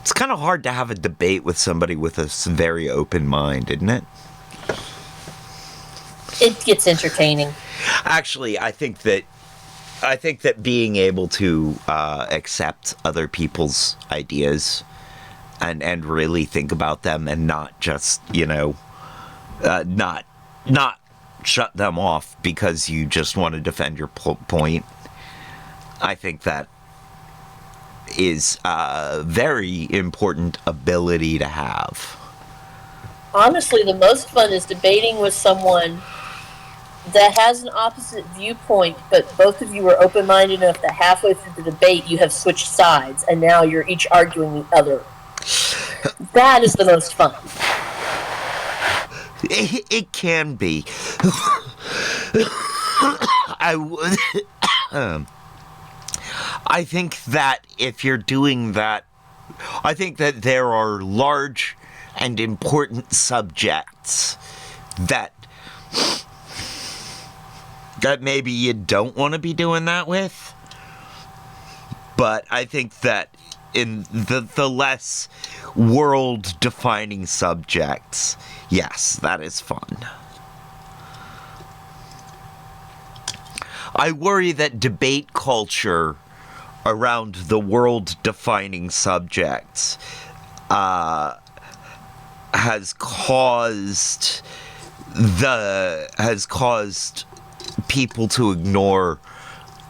It's kind of hard to have a debate with somebody with a very open mind, isn't it? It gets entertaining. Actually, I think that being able to accept other people's ideas and really think about them and not just, not shut them off because you just want to defend your point, I think that is a very important ability to have. Honestly, the most fun is debating with someone that has an opposite viewpoint, but both of you are open-minded enough that halfway through the debate you have switched sides, and now you're each arguing the other. That is the most fun. It can be. I think that if you're doing that, I think that there are large and important subjects that maybe you don't want to be doing that with. But I think that in the less world-defining subjects, yes, that is fun. I worry that debate culture around the world-defining subjects has caused people to ignore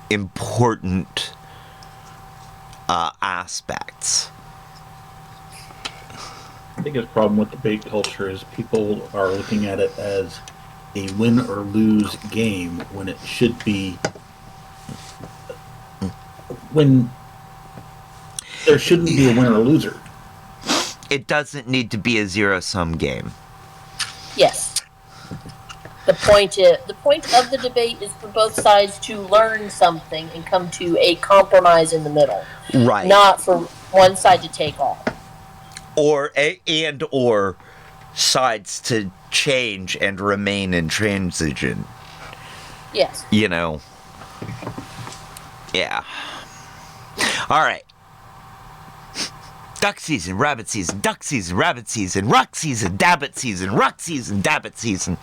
important aspects. I think the problem with debate culture is people are looking at it as a win or lose game when it should be when there shouldn't be a winner or loser. It doesn't need to be a zero-sum game. Yes. The point of the debate is for both sides to learn something and come to a compromise in the middle. Right. Not for one side to take all. Or sides to change and remain intransigent. Yes. Yeah. All right. Duck season, rabbit season, duck season, rabbit season, ruck season, dabbit season, ruck season, dabbit season.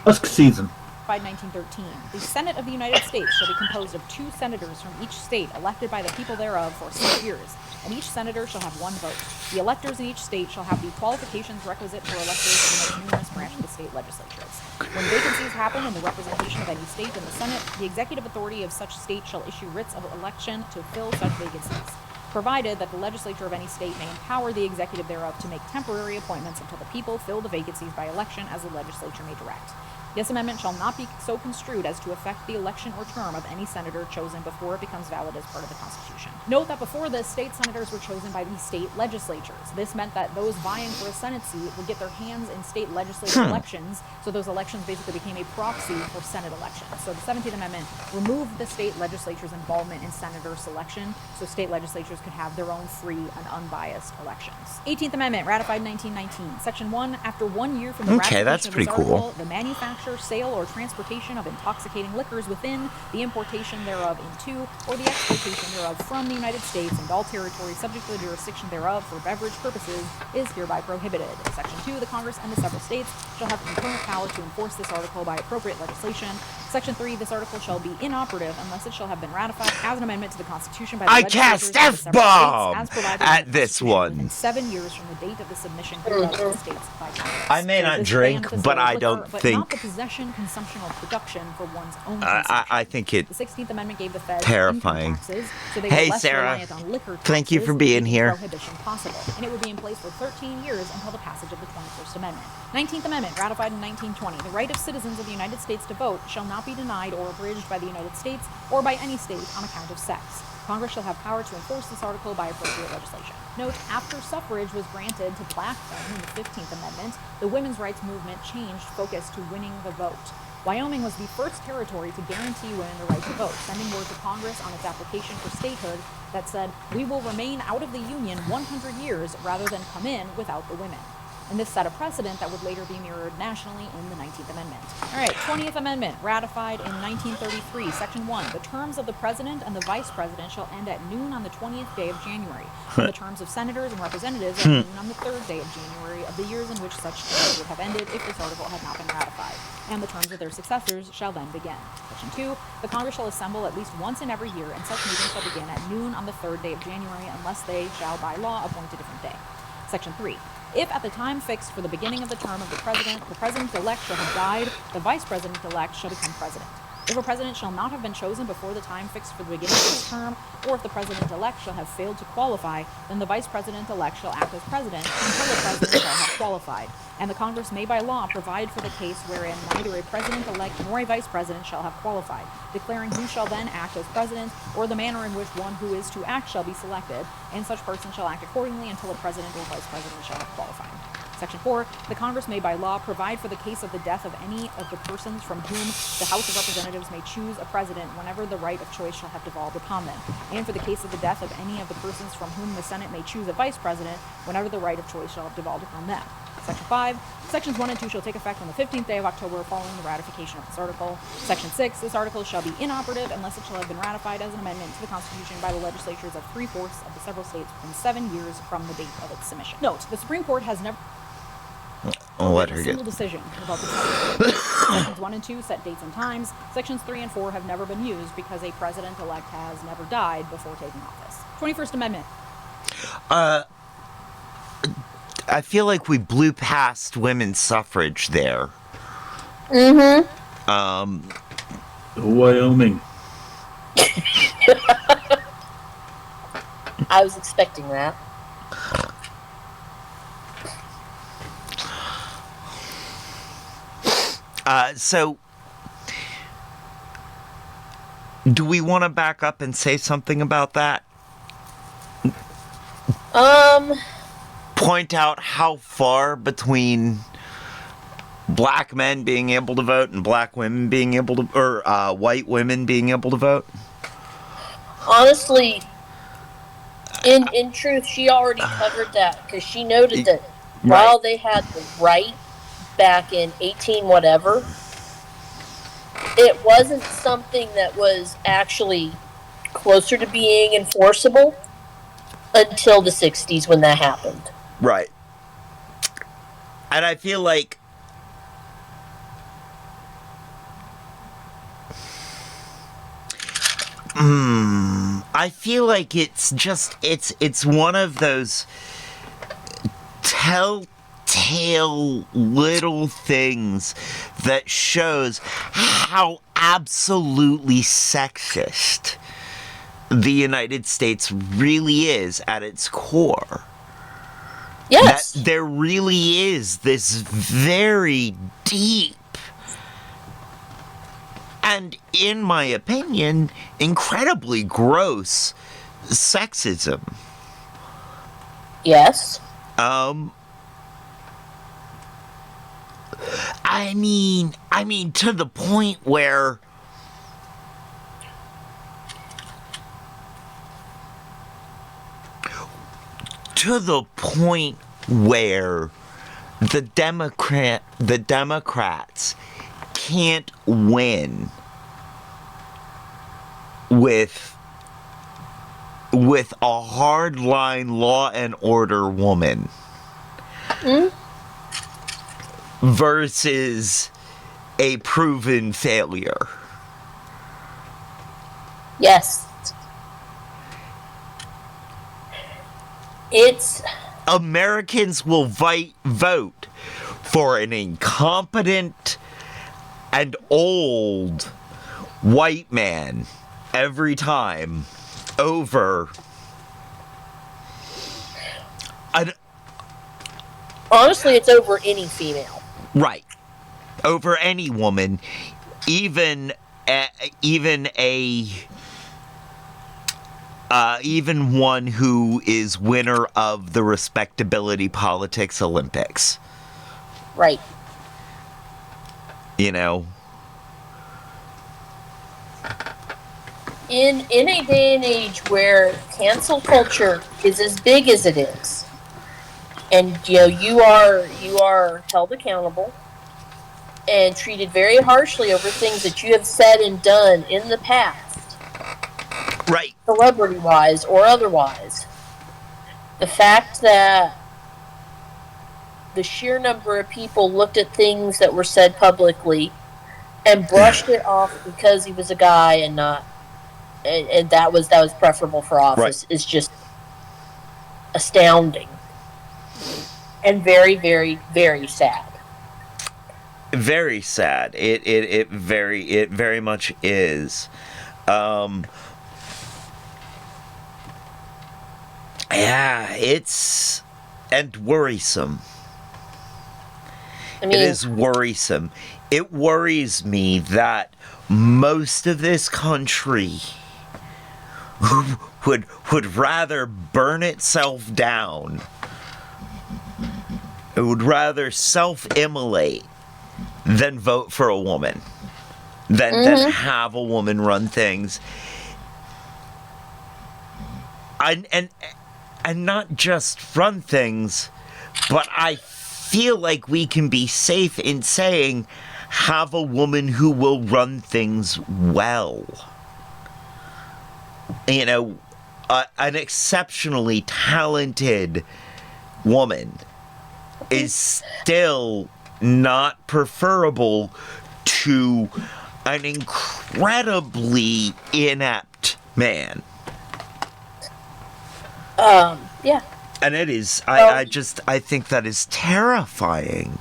Husk season. By 1913, the Senate of the United States shall be composed of 2 senators from each state, elected by the people thereof for 6 years, and each senator shall have 1 vote. The electors in each state shall have the qualifications requisite for electors of the most numerous branch of the state legislatures. When vacancies happen in the representation of any state in the Senate, the executive authority of such state shall issue writs of election to fill such vacancies, provided that the legislature of any state may empower the executive thereof to make temporary appointments until the people fill the vacancies by election as the legislature may direct. This amendment shall not be so construed as to affect the election or term of any senator chosen before it becomes valid as part of the Constitution. Note that before this, state senators were chosen by the state legislatures. This meant that those vying for a Senate seat would get their hands in state legislative elections, so those elections basically became a proxy for Senate elections. So the 17th Amendment removed the state legislature's involvement in senator selection, so state legislatures could have their own free and unbiased elections. 18th Amendment, ratified in 1919. Section 1, after 1 year from the ratification that's of pretty this cool. article, the manufacturer, sale, or transportation of intoxicating liquors within, the importation thereof into, or the exportation thereof from the United States and all territories subject to the jurisdiction thereof for beverage purposes is hereby prohibited. Section 2, the Congress and the several states shall have concurrent power to enforce this article by appropriate legislation. Section 3, this article shall be inoperative unless it shall have been ratified as an amendment to the Constitution by the I legislatures cast of the several F-bomb states as provided at in the this Constitution one. within 7 years from the date of the submission hereof to the states by Congress. I may not This drink, ban the but sale of I liquor, don't but think- not the possession, consumption, or production for one's own I consumption. think it. The 16th Amendment gave the feds Terrifying. income taxes, so they Hey, were less Sarah. reliant on liquor taxes, Thank you for being making here. Prohibition possible, and it would be in place for 13 years until the passage of the 21st Amendment. 19th Amendment, ratified in 1920. The right of citizens of the United States to vote shall not be denied or abridged by the United States or by any state on account of sex. Congress shall have power to enforce this article by appropriate legislation. Note, after suffrage was granted to black men in the 15th Amendment, the women's rights movement changed focus to winning the vote. Wyoming was the first territory to guarantee women the right to vote, sending word to Congress on its application for statehood that said, "We will remain out of the Union 100 years rather than come in without the women." And this set a precedent that would later be mirrored nationally in the 19th Amendment. All right, 20th Amendment, ratified in 1933, Section 1. The terms of the President and the Vice President shall end at noon on the 20th day of January, and the terms of Senators and Representatives at noon on the 3rd day of January of the years in which such terms would have ended if this article had not been ratified, and the terms of their successors shall then begin. Section 2. The Congress shall assemble at least once in every year, and such meetings shall begin at noon on the 3rd day of January unless they shall by law appoint a different day. Section 3. If at the time fixed for the beginning of the term of the President-elect shall have died, the Vice President-elect shall become President. If a President shall not have been chosen before the time fixed for the beginning of his term, or if the President-elect shall have failed to qualify, then the Vice President-elect shall act as President until the President shall have qualified. And the Congress may by law provide for the case wherein neither a President-elect nor a Vice President shall have qualified, declaring who shall then act as President, or the manner in which one who is to act shall be selected, and such person shall act accordingly until a President or Vice President shall have qualified. Section 4. The Congress may by law provide for the case of the death of any of the persons from whom the House of Representatives may choose a president whenever the right of choice shall have devolved upon them, and for the case of the death of any of the persons from whom the Senate may choose a vice president whenever the right of choice shall have devolved upon them. Section 5. Sections 1 and 2 shall take effect on the 15th day of October following the ratification of this article. Section 6. This article shall be inoperative unless it shall have been ratified as an amendment to the Constitution by the legislatures of 3/4 of the several states within 7 years from the date of its submission. Note, the Supreme Court has never I'll let her a get. single decision about the topic. Sections 1 and 2 set dates and times. Sections 3 and 4 have never been used because a president-elect has never died before taking office. 21st Amendment. I feel like we blew past women's suffrage there. Wyoming. I was expecting that. So, do we want to back up and say something about that? Point out how far between black men being able to vote and black women being able to, or white women being able to vote? Honestly, in truth, she already covered that because she noted that while they had the right back in 18 whatever, it wasn't something that was actually closer to being enforceable until the 60s when that happened. Right. And I feel like I feel like it's one of those telltale little things that shows how absolutely sexist the United States really is at its core. Yes. That there really is this very deep and, in my opinion, incredibly gross sexism. Yes. I mean, to the point where the Democrats can't win with a hardline law and order woman versus a proven failure. Yes. It's... Americans will vote for an incompetent and old white man every time over honestly, it's over any female. Right. Over any woman, even one who is winner of the Respectability Politics Olympics. Right. You know? In a day and age where cancel culture is as big as it is, and you are held accountable and treated very harshly over things that you have said and done in the past, right, celebrity-wise or otherwise, the fact that the sheer number of people looked at things that were said publicly and brushed it off because he was a guy and not, and that was preferable for office, right, is just astounding and very, very, very sad. Very sad. It very much is. Yeah, it's and worrisome. I mean, it is worrisome. It worries me that most of this country would rather burn itself down. It would rather self-immolate than vote for a woman. Than have a woman run things. And not just run things, but I feel like we can be safe in saying have a woman who will run things well. You know, an exceptionally talented woman is still not preferable to an incredibly inept man. Yeah. And it is, I think that is terrifying.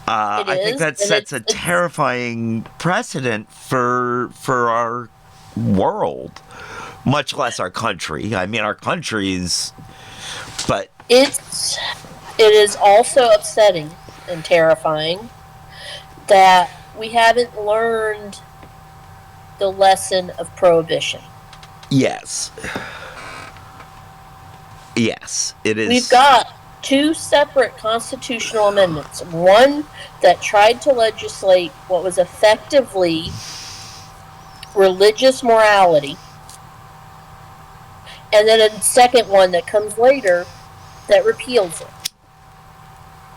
I think that sets a terrifying precedent for our world, much less our country. I mean, our country is, but it is also upsetting and terrifying that we haven't learned the lesson of prohibition. Yes. Yes, it is. We've got two separate constitutional amendments. One that tried to legislate what was effectively religious morality, and then a second one that comes later that repeals it.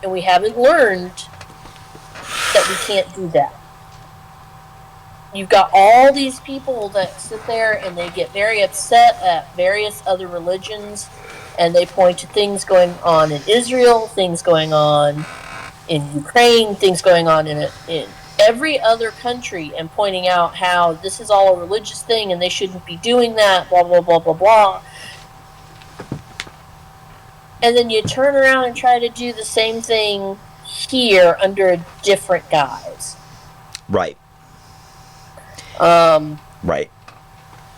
And we haven't learned that we can't do that. You've got all these people that sit there and they get very upset at various other religions, and they point to things going on in Israel, things going on in Ukraine, things going on in every other country and pointing out how this is all a religious thing and they shouldn't be doing that, blah, blah, blah, blah, blah. And then you turn around and try to do the same thing here under a different guise. Right. Right.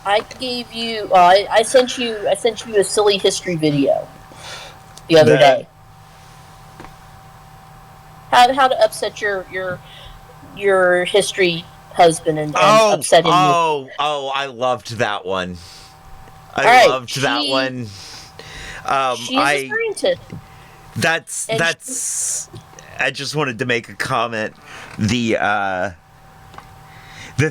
I gave you. I sent you a silly history video the other day. How to upset your history husband and upset him. I loved that one. Loved that one. She's a scientist. That's. I just wanted to make a comment. The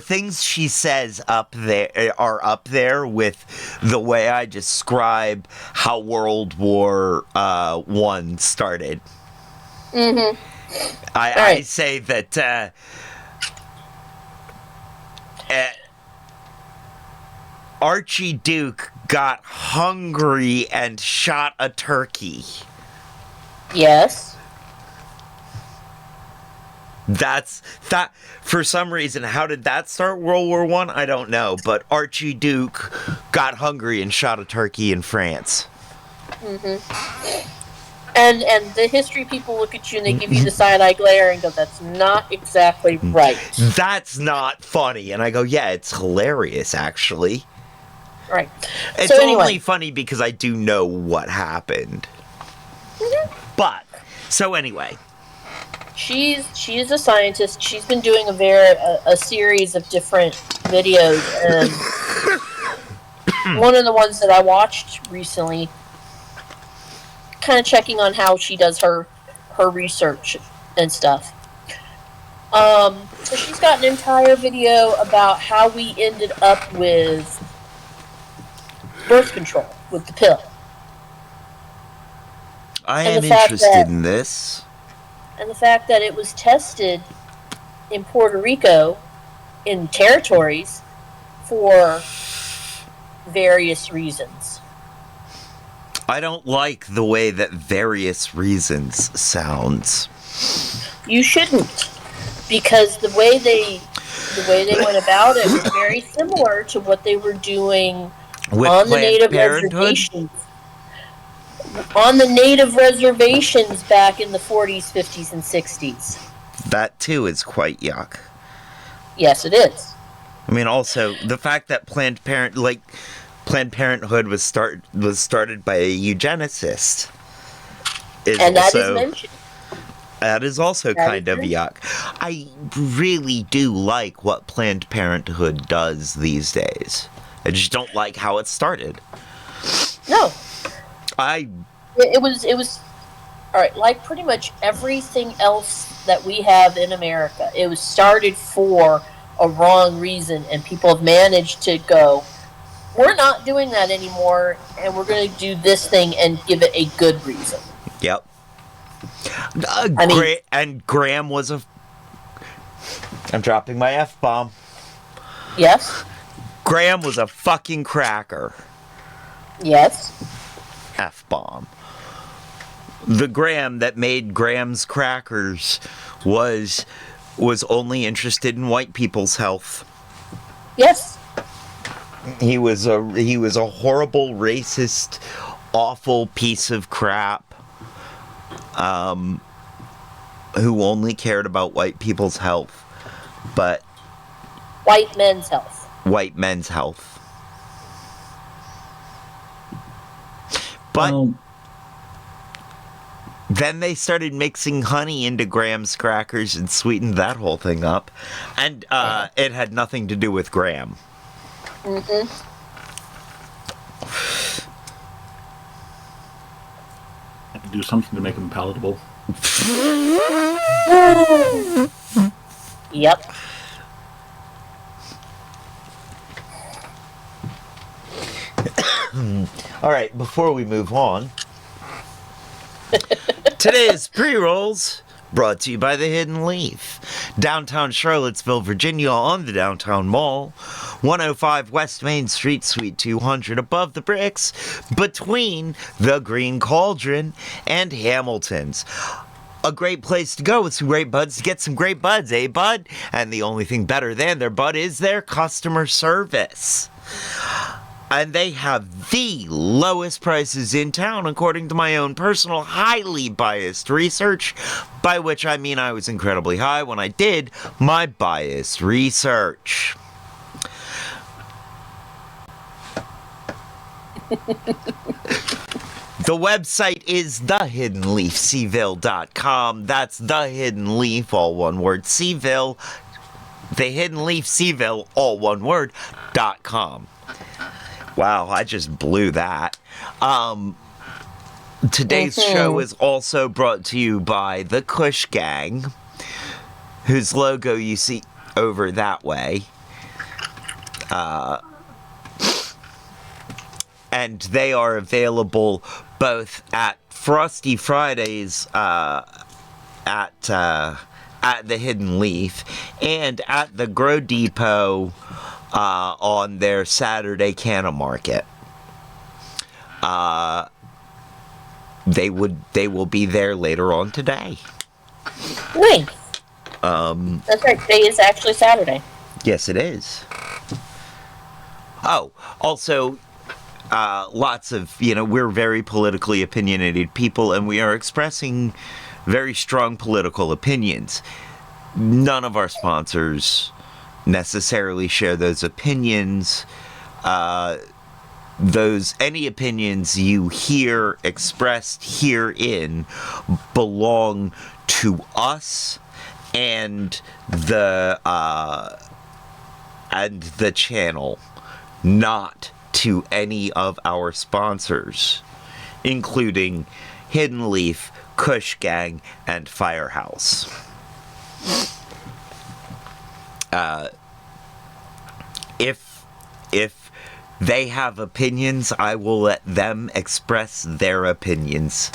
things she says up there are up there with the way I describe how World War I started. Mm-hmm. I say that Archduke got hungry and shot a turkey. Yes. That for some reason. How did that start World War I? I don't know, but Archduke got hungry and shot a turkey in France. Mm-hmm. And the history people look at you and they give you the side-eye glare and go, "That's not exactly right." That's not funny, and I go, "Yeah, it's hilarious, actually." Right. It's only funny because I do know what happened. Mm-hmm. But so anyway. She is a scientist. She's been doing a series of different videos, and one of the ones that I watched recently, kind of checking on how she does her research and stuff. So she's got an entire video about how we ended up with birth control with the pill. I am interested in this. And the fact that it was tested in Puerto Rico, in territories, for various reasons. I don't like the way that various reasons sounds. You shouldn't, because the way they went about it was very similar to what they were doing with on the Planned native Parenthood? reservations. On the native reservations back in the 40s, 50s, and 60s. That too is quite yuck. Yes, it is. I mean, also the fact that Planned Parenthood was started by a eugenicist is mentioned. That is also kind of yuck. I really do like what Planned Parenthood does these days. I just don't like how it started. No. It was all right, like pretty much everything else that we have in America. It was started for a wrong reason, and people have managed to go, we're not doing that anymore, and we're going to do this thing and give it a good reason. Yep. And Graham was I'm dropping my F-bomb. Yes? Graham was a fucking cracker. Yes. F-bomb. The Graham that made Graham's crackers was only interested in white people's health. Yes. He was a horrible, racist, awful piece of crap. Who only cared about white people's health, but white men's health. White men's health. But then they started mixing honey into Graham's crackers and sweetened that whole thing up. And it had nothing to do with Graham. Mm-hmm. Do something to make them palatable. Yep. All right, before we move on, today's pre-rolls brought to you by the Hidden Leaf. Downtown Charlottesville, Virginia, on the Downtown Mall, 105 West Main Street, Suite 200, above the bricks, between the Green Cauldron and Hamilton's. a great place to go with some great buds to get some great buds, eh, bud? And the only thing better than their bud is their customer service. And they have the lowest prices in town, according to my own personal, highly biased research, by which I mean I was incredibly high when I did my biased research. The website is thehiddenleafseville.com. That's The Hidden Leaf, all one word, Seville. The Hidden Leaf Seville, all one word, .com. Wow, I just blew that. Today's show is also brought to you by the Kush Gang, whose logo you see over that way. And they are available both at Frosty Fridays at the Hidden Leaf and at the Grow Depot on their Saturday Canna Market. They will be there later on today. Nice. That's right. Today is actually Saturday. Yes, it is. Oh, also, lots of, we're very politically opinionated people, and we are expressing very strong political opinions. None of our sponsors necessarily share those opinions. Any opinions you hear expressed herein belong to us and the channel, not to any of our sponsors, including Hidden Leaf, Kush Gang, and Firehouse. If they have opinions, I will let them express their opinions.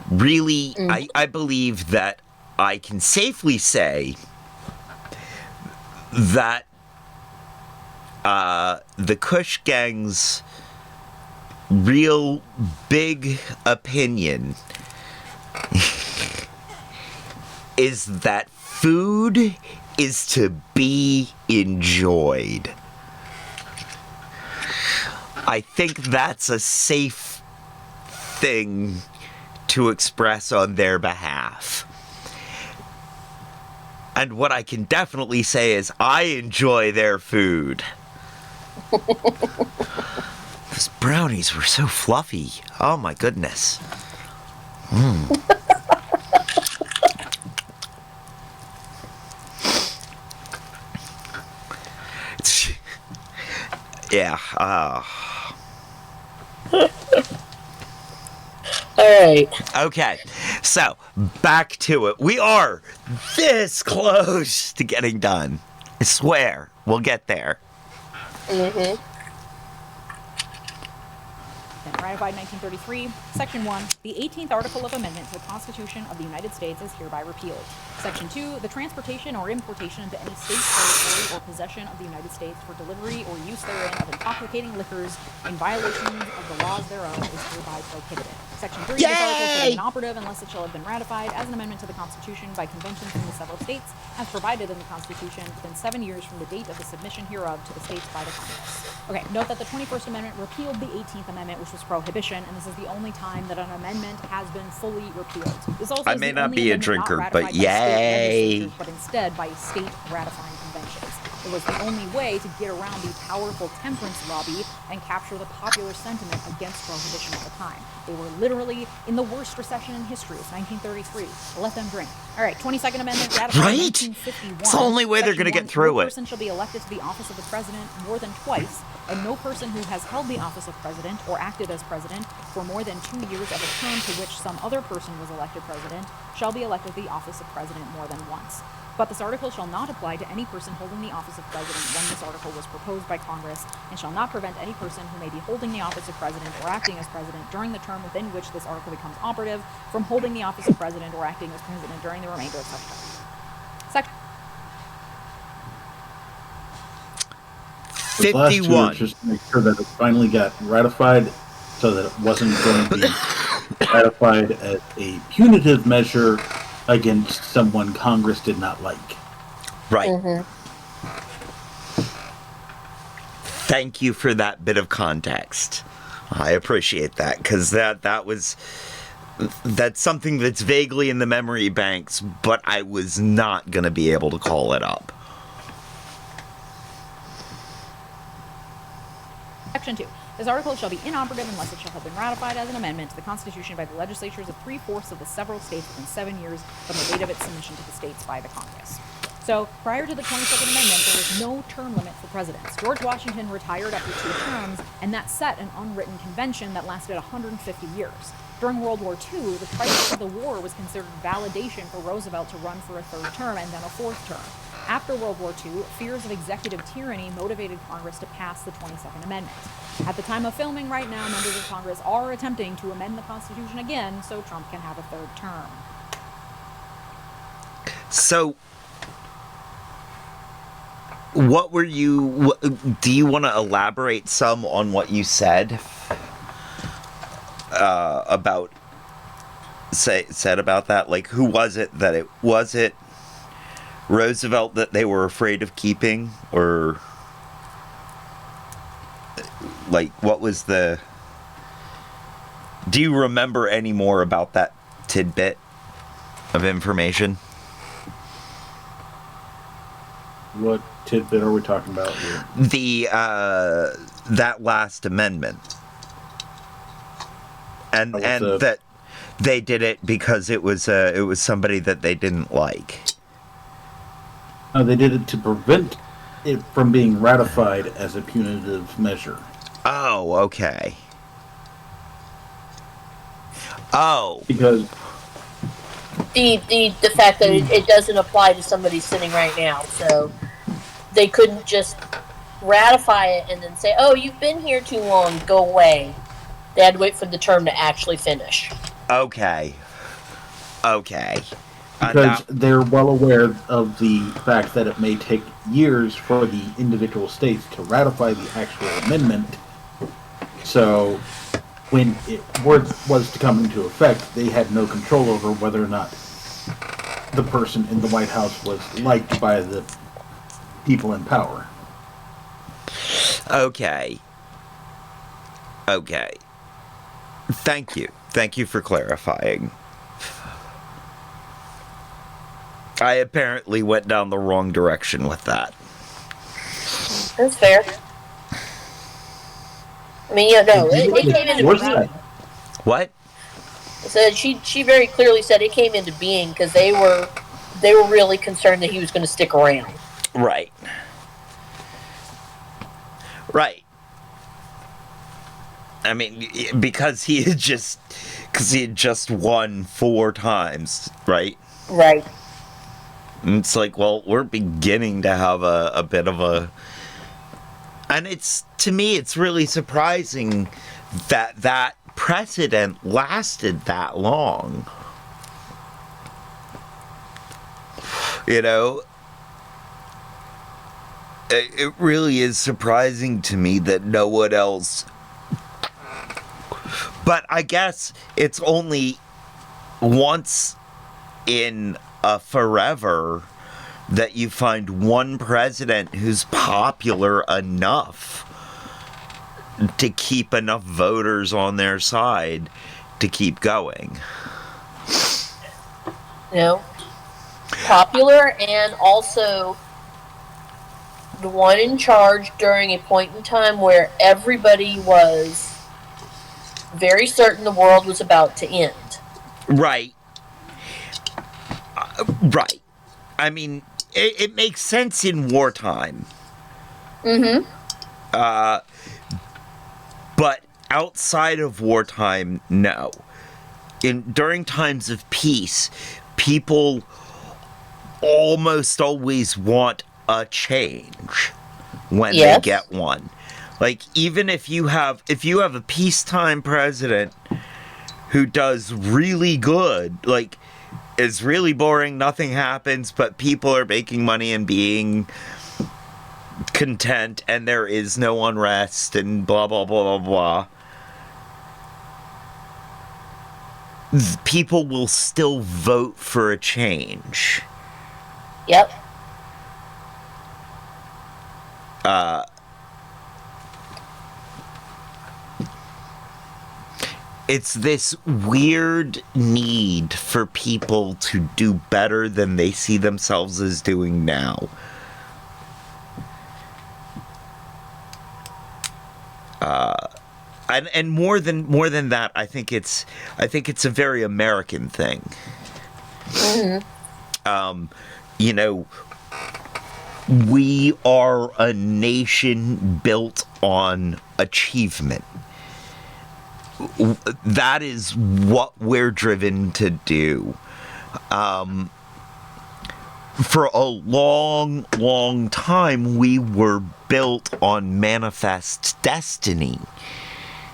Really, I believe that I can safely say that the Kush Gang's real big opinion is that food is to be enjoyed. I think that's a safe thing to express on their behalf. And what I can definitely say is I enjoy their food. Those brownies were so fluffy. Oh my goodness. Yeah. All right. Okay. So, back to it. We are this close to getting done. I swear. We'll get there. Then ratified 1933. Section 1. The 18th Article of Amendment to the Constitution of the United States is hereby repealed. Section 2. The transportation or importation into any state, territory, or possession of the United States for delivery or use therein of intoxicating liquors in violation of the laws thereof is hereby prohibited. Section 3. This article shall be inoperative unless it shall have been ratified as an amendment to the Constitution by conventions from the several states, as provided in the Constitution, within 7 years from the date of the submission hereof to the states by the Congress. Okay, note that the 21st Amendment repealed the 18th Amendment, which was prohibition, and this is the only time that an amendment has been fully repealed. This also I may not be a drinker, but yay! But instead by state ratifying conventions. It was the only way to get around the powerful temperance lobby and capture the popular sentiment against prohibition at the time. They were literally in the worst recession in history. It's 1933. Let them drink. All right, 22nd Amendment ratified in 1951. It's the only way they're going to get through it. No person shall be elected to the office of the president more than twice, and no person who has held the office of president or acted as president for more than 2 years of a term to which some other person was elected president shall be elected to the office of president more than once. But this article shall not apply to any person holding the office of president when this article was proposed by Congress, and shall not prevent any person who may be holding the office of president or acting as president during the term within which this article becomes operative from holding the office of president or acting as president during the remainder of such term. 51. Just to make sure that it finally got ratified so that it wasn't going to be ratified as a punitive measure against someone Congress did not like. Right. Mm-hmm. Thank you for that bit of context. I appreciate that, because that's something that's vaguely in the memory banks, but I was not going to be able to call it up. Section 2. This article shall be inoperative unless it shall have been ratified as an amendment to the Constitution by the legislatures of 3/4 of the several states within 7 years from the date of its submission to the states by the Congress. So, prior to the 22nd Amendment, there was no term limit for presidents. George Washington retired after 2 terms, and that set an unwritten convention that lasted 150 years. During World War II, the crisis of the war was considered validation for Roosevelt to run for a 3rd term and then a 4th term. After World War II, fears of executive tyranny motivated Congress to pass the 22nd Amendment. At the time of filming right now, members of Congress are attempting to amend the Constitution again so Trump can have a 3rd term. So, what were you... Do you want to elaborate some on what you said about... said about that? Like, who was it that it... Was it Roosevelt that they were afraid of keeping? Or... Like, what was the... Do you remember any more about that tidbit of information? What tidbit are we talking about here? The, that last amendment. And that they did it because it was somebody that they didn't like. No, they did it to prevent it from being ratified as a punitive measure. Oh, okay. Oh. Because the fact that it doesn't apply to somebody sitting right now, so they couldn't just ratify it and then say, "Oh, you've been here too long, go away." They had to wait for the term to actually finish. Okay. Okay. Because they're well aware of the fact that it may take years for the individual states to ratify the actual amendment. So, when it was to come into effect, they had no control over whether or not the person in the White House was liked by the people in power. Okay. Okay. Thank you. Thank you for clarifying. I apparently went down the wrong direction with that. That's fair. I mean, yeah, no, it came into being. What? So she very clearly said it came into being because they were really concerned that he was going to stick around. Right. Right. I mean, because he had just won 4 times, right? Right. And it's like, well, we're beginning to have a bit of a... And to me, it's really surprising that precedent lasted that long. You know? It really is surprising to me that no one else... But I guess it's only once in a forever that you find one president who's popular enough to keep enough voters on their side to keep going. You know, popular and also the one in charge during a point in time where everybody was very certain the world was about to end. Right. Right. I mean, it makes sense in wartime. Mm-hmm. But outside of wartime, no. During times of peace, people almost always want a change when they get one. Like, even if you have a peacetime president who does really good, like, is really boring, nothing happens, but people are making money and being content, and there is no unrest, and blah, blah, blah, blah, blah. people will still vote for a change. Yep. It's this weird need for people to do better than they see themselves as doing now. And more than that, I think it's a very American thing. Mm-hmm. You know, we are a nation built on achievement. That is what we're driven to do. For a long, long time, we were built on manifest destiny.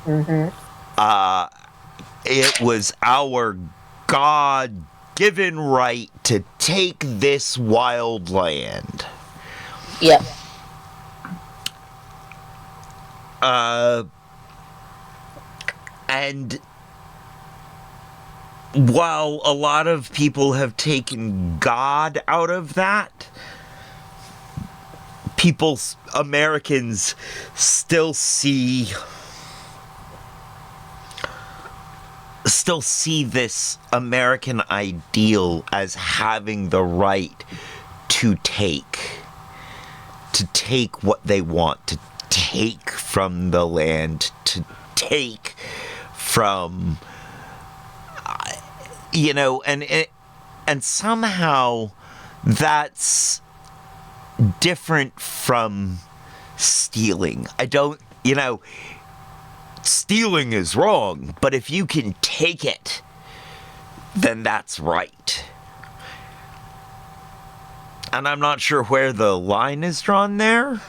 Mm-hmm. It was our God-given right to take this wild land. Yep. And while a lot of people have taken God out of that, Americans still see this American ideal as having the right to take what they want, to take from the land, to take from, and somehow that's different from stealing. Stealing is wrong, but if you can take it, then that's right. And I'm not sure where the line is drawn there.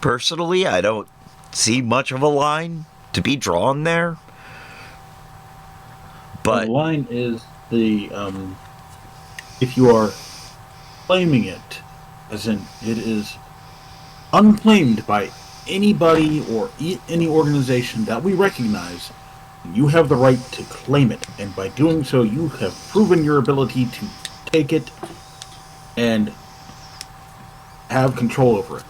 Personally, I don't see much of a line to be drawn there. But the line is if you are claiming it, as in it is unclaimed by anybody or any organization that we recognize, you have the right to claim it, and by doing so, you have proven your ability to take it and have control over it.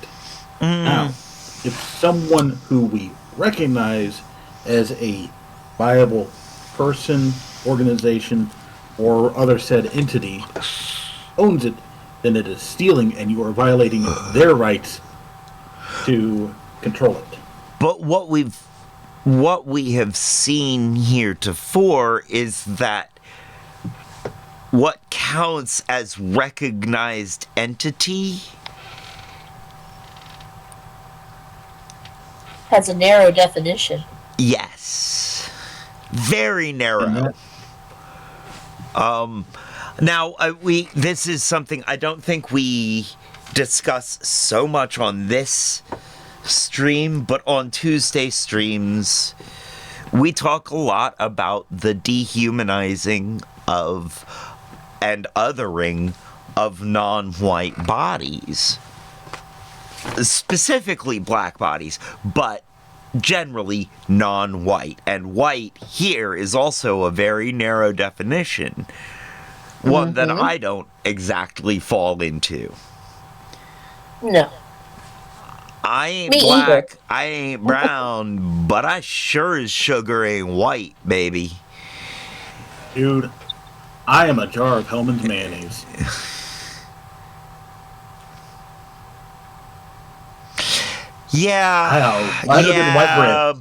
Now, if someone who we recognize as a viable person, organization, or other said entity owns it, then it is stealing, and you are violating their rights to control it. But what we have seen heretofore is that what counts as recognized entity has a narrow definition. Yes. Very narrow. Now, this is something I don't think we discuss so much on this stream, but on Tuesday streams, we talk a lot about the dehumanizing of and othering of non-white bodies. Specifically black bodies, but generally non-white. And white here is also a very narrow definition. One that I don't exactly fall into. No. I ain't Me black, either. I ain't brown, but I sure as sugar ain't white, baby. Dude, I am a jar of Hellman's mayonnaise. Yeah, lighter than white bread.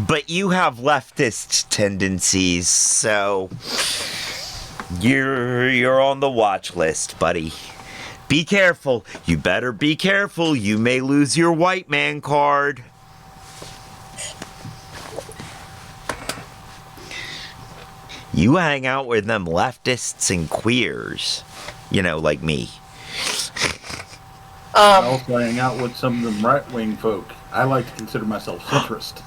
But you have leftist tendencies, so you're on the watch list, buddy. Be careful. You better be careful. You may lose your white man card. You hang out with them leftists and queers, like me. I also hang out with some of them right-wing folk. I like to consider myself centrist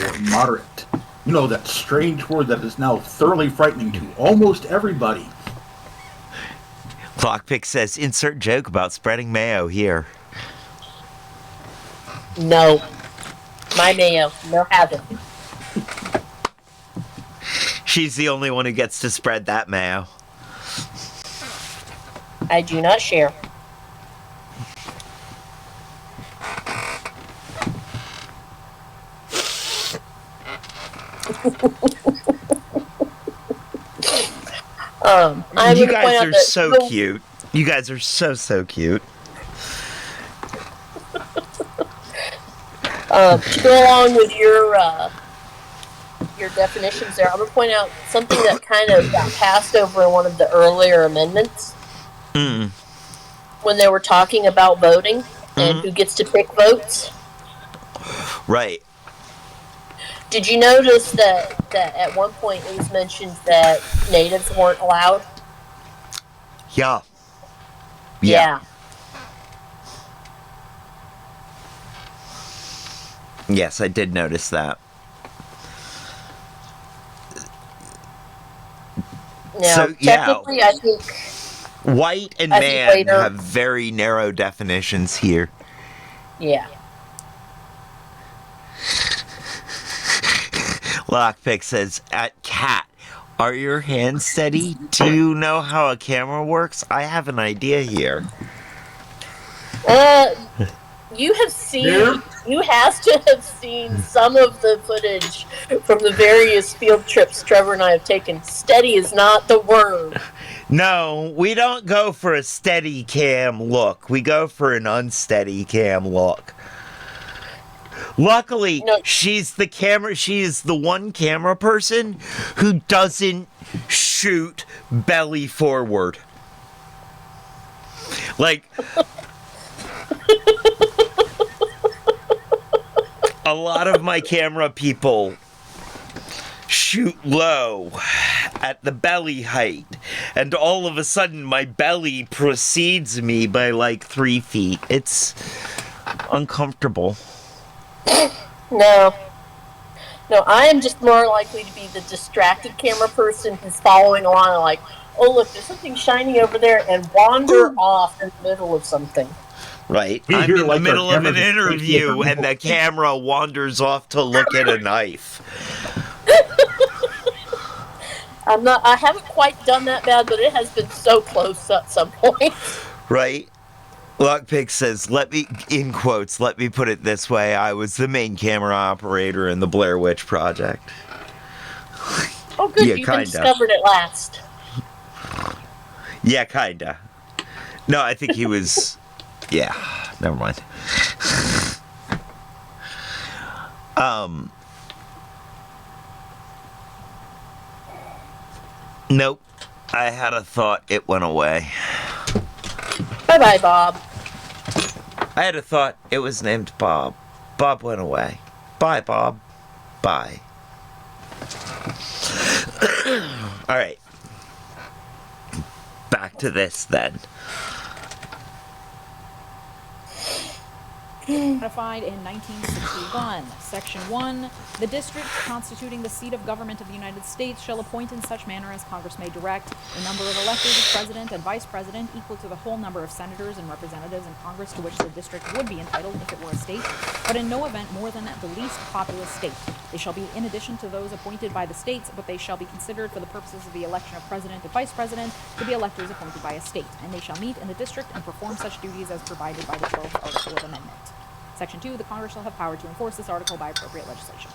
or moderate. You know, that strange word that is now thoroughly frightening to almost everybody. Lockpick says, insert joke about spreading mayo here. No. My mayo. No have it. She's the only one who gets to spread that mayo. I do not share. You guys are so cute. You guys are so cute. To go along with your definitions there, I'm going to point out something that kind of got passed over in one of the earlier amendments. When they were talking about voting and who gets to pick votes. Right. Did you notice that at one point it was mentioned that natives weren't allowed? Yeah. Yes, I did notice that. Now, so, technically, I think white and man have very narrow definitions here. Yeah. Lockpick says, at Cat, are your hands steady? Do you know how a camera works? I have an idea here. You have to have seen some of the footage from the various field trips Trevor and I have taken. Steady is not the word. No, we don't go for a steady cam look. We go for an unsteady cam look. Luckily, she's the one camera person who doesn't shoot belly forward. Like, a lot of my camera people shoot low at the belly height, and all of a sudden my belly precedes me by like 3 feet. It's uncomfortable. No, I am just more likely to be the distracted camera person who's following along and like, oh look, there's something shiny over there, and wander off in the middle of something. Right. I'm in the middle of an interview and the camera wanders off to look at a knife. I haven't quite done that bad, but it has been so close at some point. Right. Lockpick says, in quotes, let me put it this way, I was the main camera operator in the Blair Witch Project. Oh good, you've been discovered at last. Yeah, kinda. No, I think he was... Yeah, never mind. Nope. I had a thought, it went away. Bye-bye, Bob. I had a thought, it was named Bob. Bob went away. Bye, Bob. Bye. Alright. Back to this, then. Ratified in 1961. Section 1. The district constituting the seat of government of the United States shall appoint in such manner as Congress may direct a number of electors of president and vice president equal to the whole number of senators and representatives in Congress to which the district would be entitled if it were a state, but in no event more than the least populous state. They shall be in addition to those appointed by the states, but they shall be considered for the purposes of the election of president and vice president to be electors appointed by a state, and they shall meet in the district and perform such duties as provided by the 12th Article of Amendment. Section 2, the Congress shall have power to enforce this article by appropriate legislation.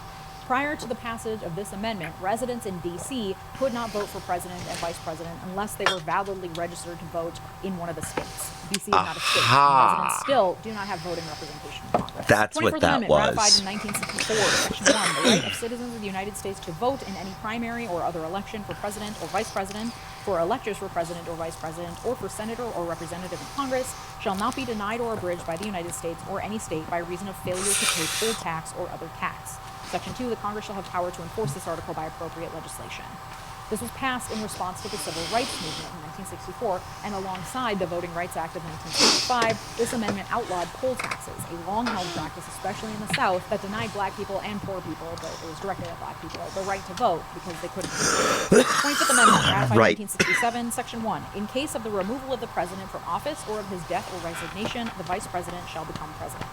Prior to the passage of this amendment, residents in D.C. could not vote for president and vice president unless they were validly registered to vote in one of the states. D.C. is not a state, and residents still do not have voting representation in Congress. That's what that Amendment, was. ratified in 1964, Section 1, the right of citizens of the United States to vote in any primary or other election for president or vice president, for electors for president or vice president, or for senator or representative in Congress, shall not be denied or abridged by the United States or any state by reason of failure to pay poll tax or other tax. Section 2, the Congress shall have power to enforce this article by appropriate legislation. This was passed in response to the Civil Rights Movement in 1964, and alongside the Voting Rights Act of 1965, this amendment outlawed poll taxes, a long-held practice, especially in the South, that denied black people and poor people, but it was directed at black people, the right to vote because they couldn't vote. 25th Amendment, ratified in 1967, Section 1. In case of the removal of the president from office or of his death or resignation, the vice president shall become president.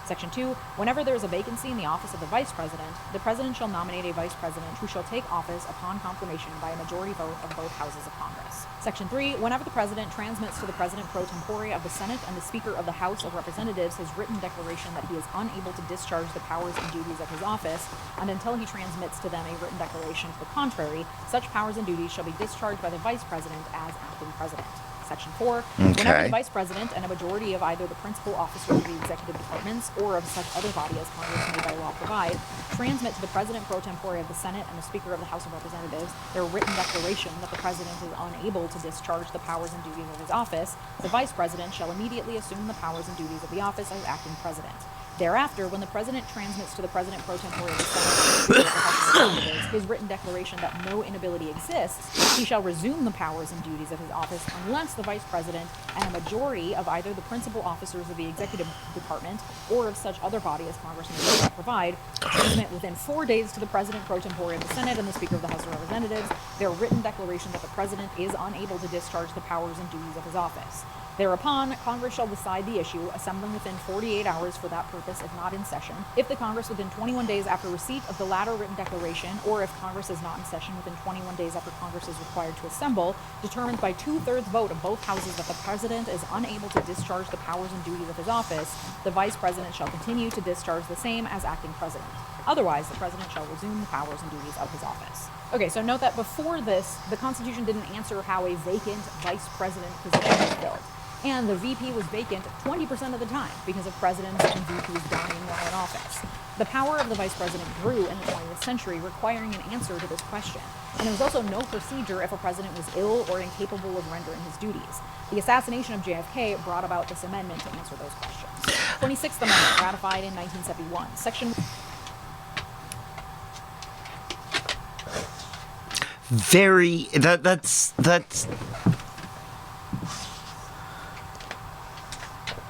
Section 2. Whenever there is a vacancy in the office of the Vice President, the President shall nominate a Vice President who shall take office upon confirmation by a majority vote of both houses of Congress. Section 3. Whenever the President transmits to the President pro tempore of the Senate and the Speaker of the House of Representatives his written declaration that he is unable to discharge the powers and duties of his office, and until he transmits to them a written declaration to the contrary, such powers and duties shall be discharged by the Vice President as acting President. Section 4. Whenever the Vice President and a majority of either the principal officers of the executive departments or of such other body as Congress may by law provide, transmit to the President pro tempore of the Senate and the Speaker of the House of Representatives their written declaration that the President is unable to discharge the powers and duties of his office, the Vice President shall immediately assume the powers and duties of the office as acting President. Thereafter, when the President transmits to the President pro tempore of the Senate and the Speaker of the House of Representatives his written declaration that no inability exists, he shall resume the powers and duties of his office unless the Vice President and a majority of either the principal officers of the executive department or of such other body as Congress may provide transmit within 4 days to the President pro tempore of the Senate and the Speaker of the House of Representatives their written declaration that the President is unable to discharge the powers and duties of his office. Thereupon, Congress shall decide the issue, assembling within 48 hours for that purpose if not in session. If the Congress within 21 days after receipt of the latter written declaration, or if Congress is not in session within 21 days after Congress is required to assemble, determines by 2/3 vote of both houses that the President is unable to discharge the powers and duties of his office, the Vice President shall continue to discharge the same as acting President. Otherwise, the President shall resume the powers and duties of his office. Okay, so note that before this, the Constitution didn't answer how a vacant Vice President position was filled. And the VP was vacant 20% of the time because of presidents and VPs dying while in office. The power of the Vice President grew in the 20th century, requiring an answer to this question. And there was also no procedure if a president was ill or incapable of rendering his duties. The assassination of JFK brought about this amendment to answer those questions. 26th Amendment, ratified in 1971. Section...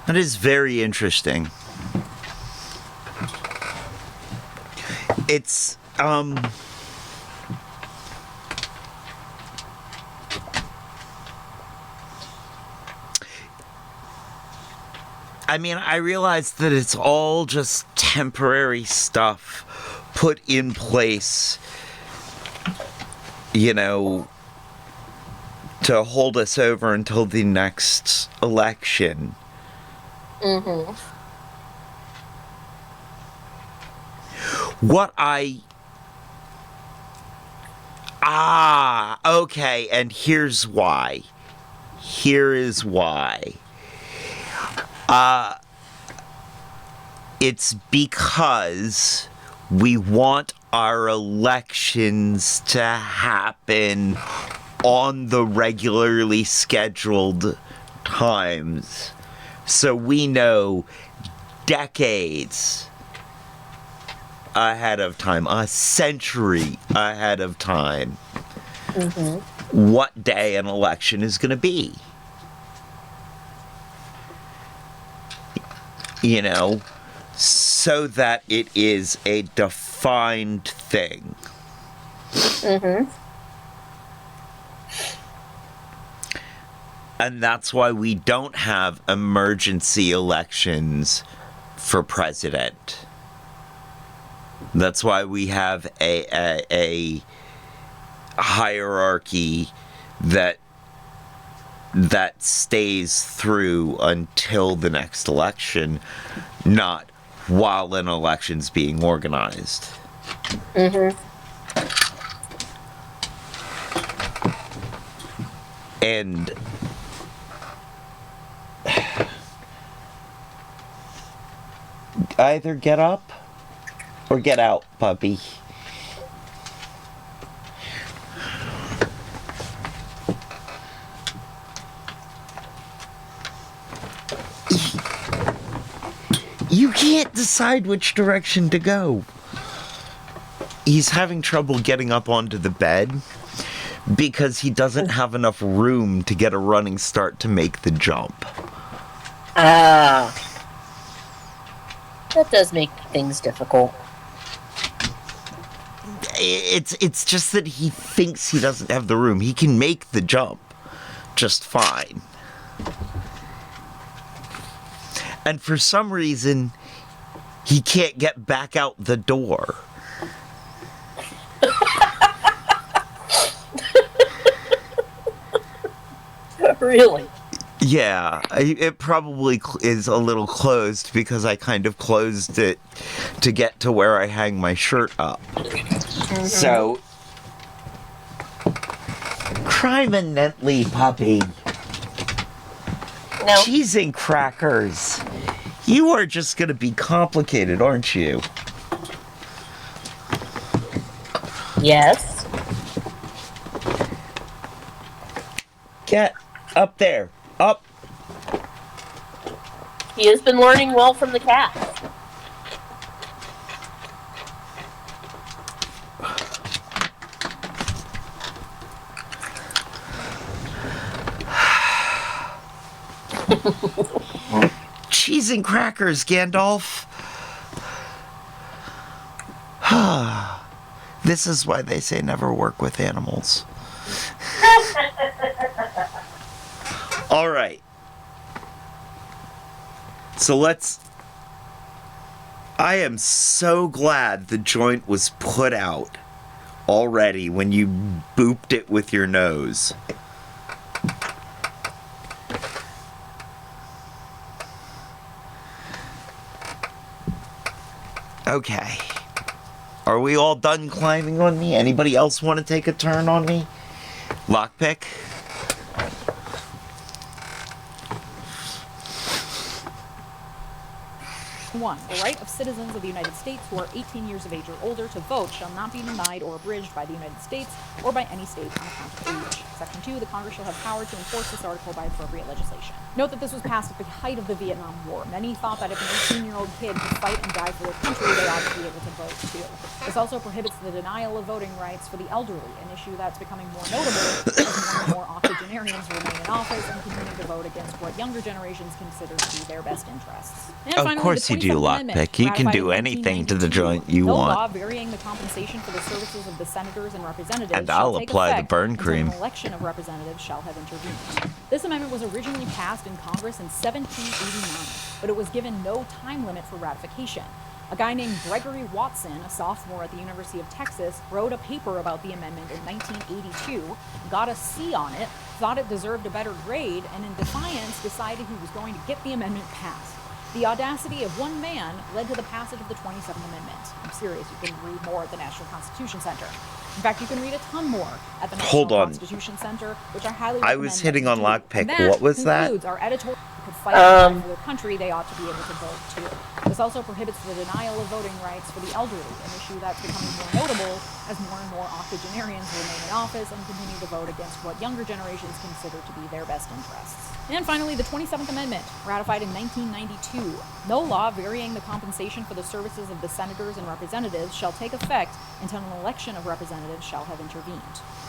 That is very interesting. It's, I mean, I realize that it's all just temporary stuff put in place, you know, to hold us over until the next election. Mm-hmm. Okay, and here's why. Here is why. It's because we want our elections to happen on the regularly scheduled times. So we know decades ahead of time, a century ahead of time, what day an election is going to be. You know, so that it is a defined thing. And that's why we don't have emergency elections for president. That's why we have a hierarchy that stays through until the next election, not while an election's being organized. And either get up or get out, puppy. You can't decide which direction to go. He's having trouble getting up onto the bed because he doesn't have enough room to get a running start to make the jump. That does make things difficult. It's just that he thinks he doesn't have the room. He can make the jump just fine. And for some reason, he can't get back out the door. Really? Yeah, it probably is a little closed because I kind of closed it to get to where I hang my shirt up. Mm-hmm. So, crime eminently, puppy. No. Cheese and crackers. You are just going to be complicated, aren't you? Yes. Get up there. Up. He has been learning well from the cat. Cheese and crackers, Gandalf. This is why they say never work with animals. All right. So I am so glad the joint was put out already when you booped it with your nose. Okay. Are we all done climbing on me? Anybody else want to take a turn on me? Lockpick? One, the right of citizens of the United States who are 18 years of age or older to vote shall not be denied or abridged by the United States or by any state on account of age. Section 2, the Congress shall have power to enforce this article by appropriate legislation. Note that this was passed at the height of the Vietnam War. Many thought that if an 18-year-old kid could fight and die for their country, they ought to be able to vote too. This also prohibits the denial of voting rights for the elderly, an issue that's becoming more notable as more and more octogenarians remain in office and continue to vote against what younger generations consider to be their best interests. And of finally, course you do, Lockpick. You can do anything to the joint you want. Law varying the compensation for the services of the senators and representatives and I'll apply the burn cream. An election of representatives shall have intervened. This amendment was originally passed in Congress in 1789, but it was given no time limit for ratification. A guy named Gregory Watson, a sophomore at the University of Texas, wrote a paper about the amendment in 1982, got a C on it, thought it deserved a better grade, and in defiance decided he was going to get the amendment passed. The audacity of one man led to the passage of the 27th Amendment. I'm serious, you can read more at the National Constitution Center. In fact, you can read a ton more at the National Constitution Center, which I highly recommend. I was hitting on Lockpick. What was that? Our editorial could fight for their country, they ought to be able to vote too. This also prohibits the denial of voting rights for the elderly, an issue that's becoming more notable as more and more octogenarians remain in office and continue to vote against what younger generations consider to be their best interests. And finally, the 27th Amendment, ratified in 1992. No law varying the compensation for the services of the senators and representatives shall take effect until an election of representatives shall have intervened.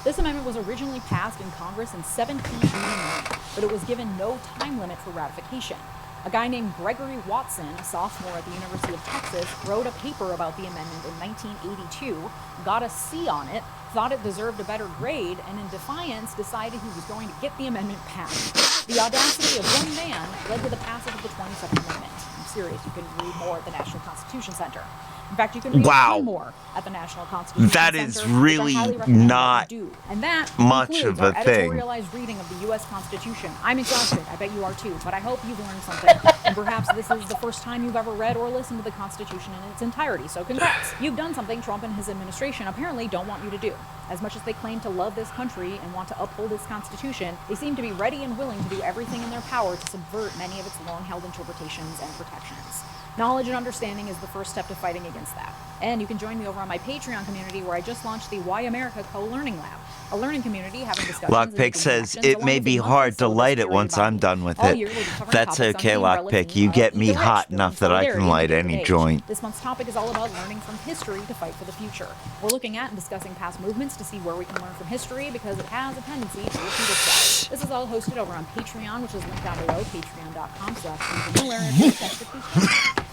This amendment was originally passed in Congress in 1789, but it was given no time limit for ratification. A guy named Gregory Watson, a sophomore at the University of Texas, wrote a paper about the amendment in 1982, got a C on it, thought it deserved a better grade, and in defiance decided he was going to get the amendment passed. The audacity of one man led to the passage of the 27th Amendment. I'm serious, you can read more at the National Constitution Center. In fact, you can read more at the National Constitution Center. That is really not and that much of a thing. Editorialized reading of the U.S. Constitution. I'm exhausted. I bet you are too. But I hope you've learned something. And perhaps this is the first time you've ever read or listened to the Constitution in its entirety. So congrats. You've done something Trump and his administration apparently don't want you to do. As much as they claim to love this country and want to uphold its Constitution, they seem to be ready and willing to do everything in their power to subvert many of its long-held interpretations and protections. Knowledge and understanding is the first step to fighting against that. And you can join me over on my Patreon community where I just launched the Why America Co-Learning Lab, a learning community having discussions. Lockpick says it may be hard to light it once I'm done with it. That's okay, Lockpick. You get me hot enough that I can light any joint. This month's topic is all about learning from history to fight for the future. We're looking at and discussing past movements to see where we can learn from history because it has a tendency to repeat itself. This is all hosted over on Patreon, which is linked down below, patreon.com/Miller.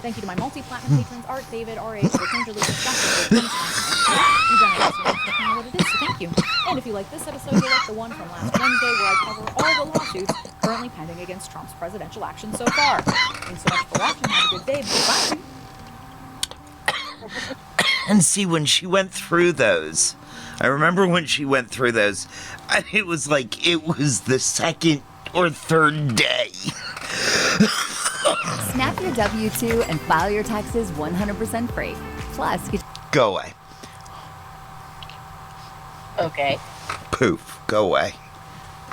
Thank you to my multi-platinum patrons, Art, David, R.H., Ranger Lucas, Dr. You know what it is, so thank you. And if you like this episode, you'll like the one from last Wednesday where I cover all the lawsuits currently pending against Trump's presidential actions so far. Thanks so much for watching. Have a good day. Bye. And see, when she went through those, I remember when she went through those, and it was like it was the second or third day. Snap your W-2 and file your taxes 100% free. Plus, Go away. Okay. Poof. Go away.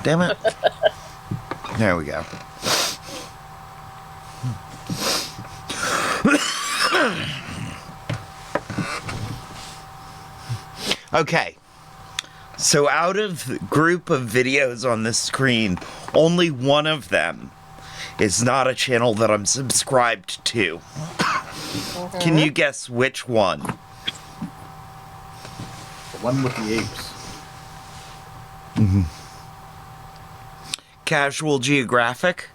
Damn it. There we go. Okay. So out of the group of videos on this screen, only one of them is not a channel that I'm subscribed to. Can you guess which one? The one with the apes. Casual Geographic?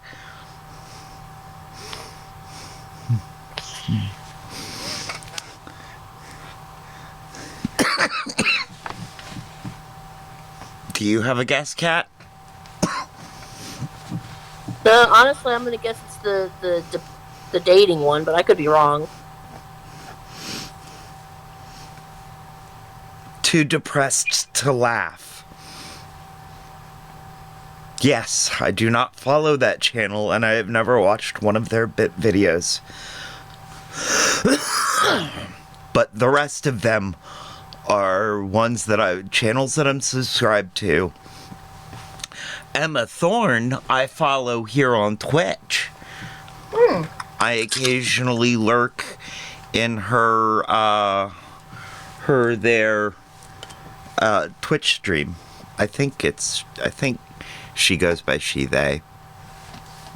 Do you have a guess, Kat? No, honestly, I'm gonna guess it's the dating one, but I could be wrong. Too Depressed to Laugh. Yes, I do not follow that channel, and I have never watched one of their bit videos. But the rest of them are channels that I'm subscribed to. Emma Thorne, I follow here on Twitch. I occasionally lurk in her Twitch stream. I think she goes by she, they.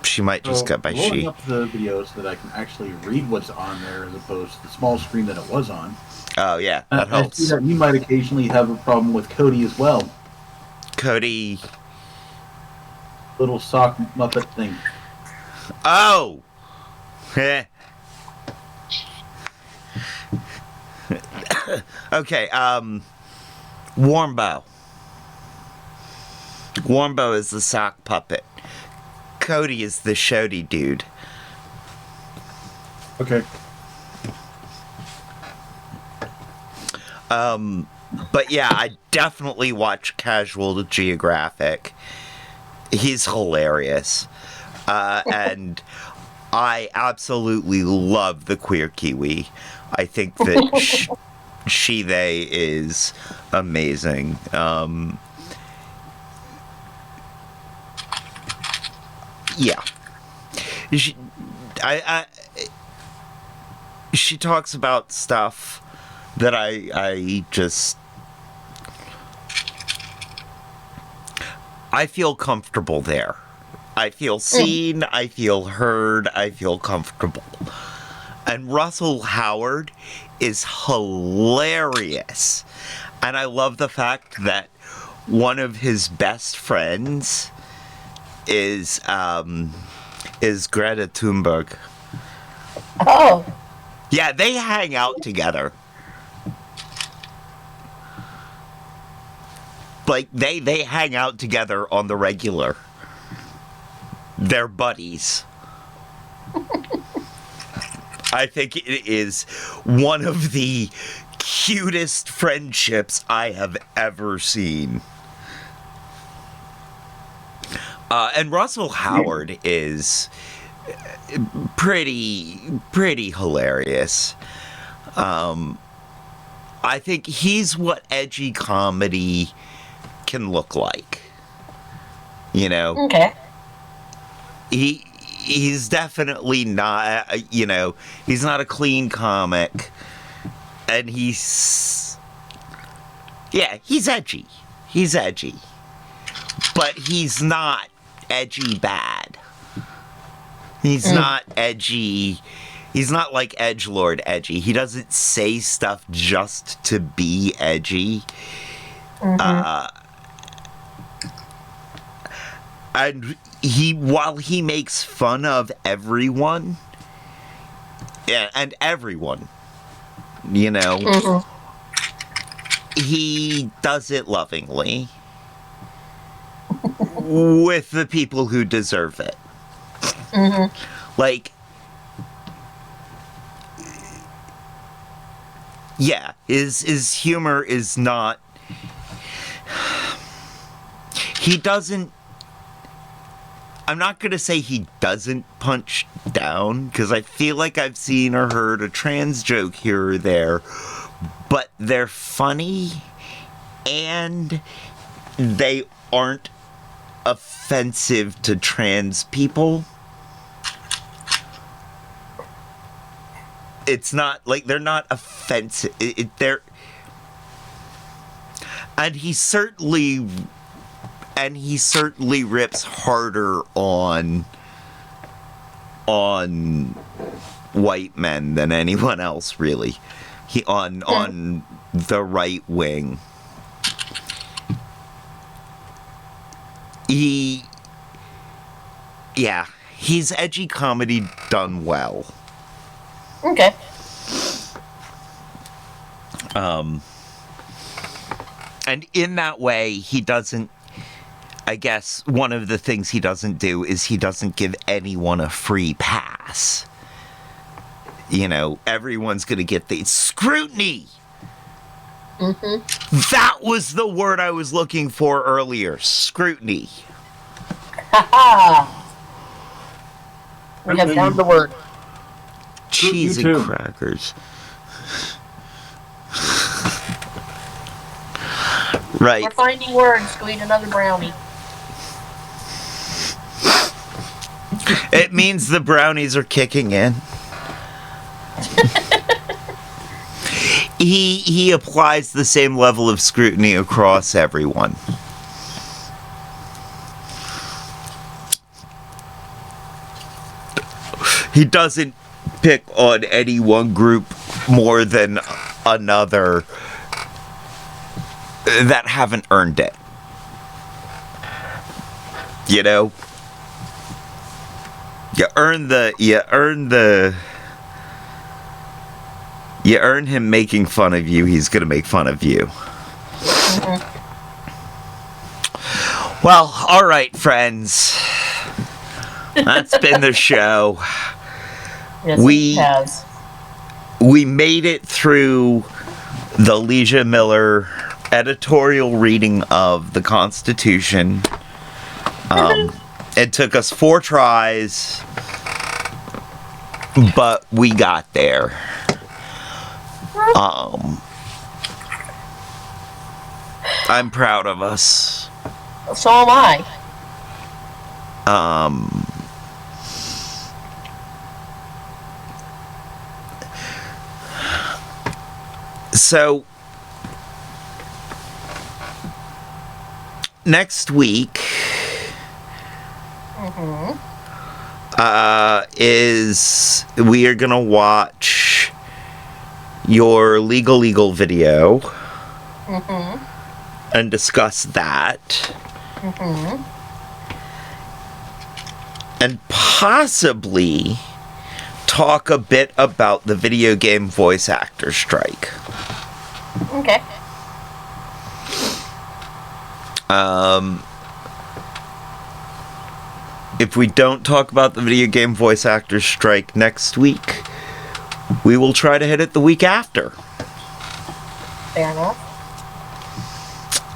She might just go by she. Blowing up the videos so that I can actually read what's on there as opposed to the small screen that it was on. Oh, yeah, that I helps. see that you might occasionally have a problem with Cody as well. Cody. Little sock Muppet thing. Oh! Okay, Warmbo. Warmbo is the sock puppet. Cody is the shody dude. Okay. But yeah, I definitely watch Casual Geographic. He's hilarious. And I absolutely love the Queer Kiwi. I think that she, they is amazing. Yeah. She talks about stuff that I feel comfortable there. I feel seen, I feel heard, I feel comfortable. And Russell Howard is hilarious. And I love the fact that one of his best friends is Greta Thunberg. Oh. Yeah, they hang out together. Like, they hang out together on the regular. They're buddies. I think it is one of the cutest friendships I have ever seen. And Russell Howard is pretty hilarious. I think he's what edgy comedy can look like. You know? Okay. He's definitely not, he's not a clean comic. And he's edgy. He's edgy. But he's not edgy bad. He's not edgy. He's not like edgelord edgy. He doesn't say stuff just to be edgy. And while he makes fun of everyone, and everyone, he does it lovingly with the people who deserve it. Like, Yeah, his humor is not... He doesn't... I'm not going to say he doesn't punch down, because I feel like I've seen or heard a trans joke here or there, but they're funny, and they aren't offensive to trans people. It's not, like, they're not offensive. They're... And he certainly rips harder on white men than anyone else, really. On the right wing. He's edgy comedy done well. Okay. And in that way, he doesn't, I guess one of the things he doesn't do is he doesn't give anyone a free pass. You know, everyone's going to get the scrutiny. Mm-hmm. That was the word I was looking for earlier. Scrutiny. Ha We have found the word. Cheese and crackers. Right. We're finding words. Go eat another brownie. It means the brownies are kicking in. He applies the same level of scrutiny across everyone. He doesn't pick on any one group more than another that haven't earned it. You know? You earn him making fun of you, he's gonna make fun of you. Mm-hmm. Well, alright, friends. That's been the show. Yes, it has. We made it through the Leisha Miller editorial reading of the Constitution. It took us 4 tries, but we got there. I'm proud of us. So am I. So next week we are gonna watch your legal video and discuss that and possibly talk a bit about the video game voice actor strike. Okay. If we don't talk about the video game voice actor strike next week, we will try to hit it the week after. Fair enough.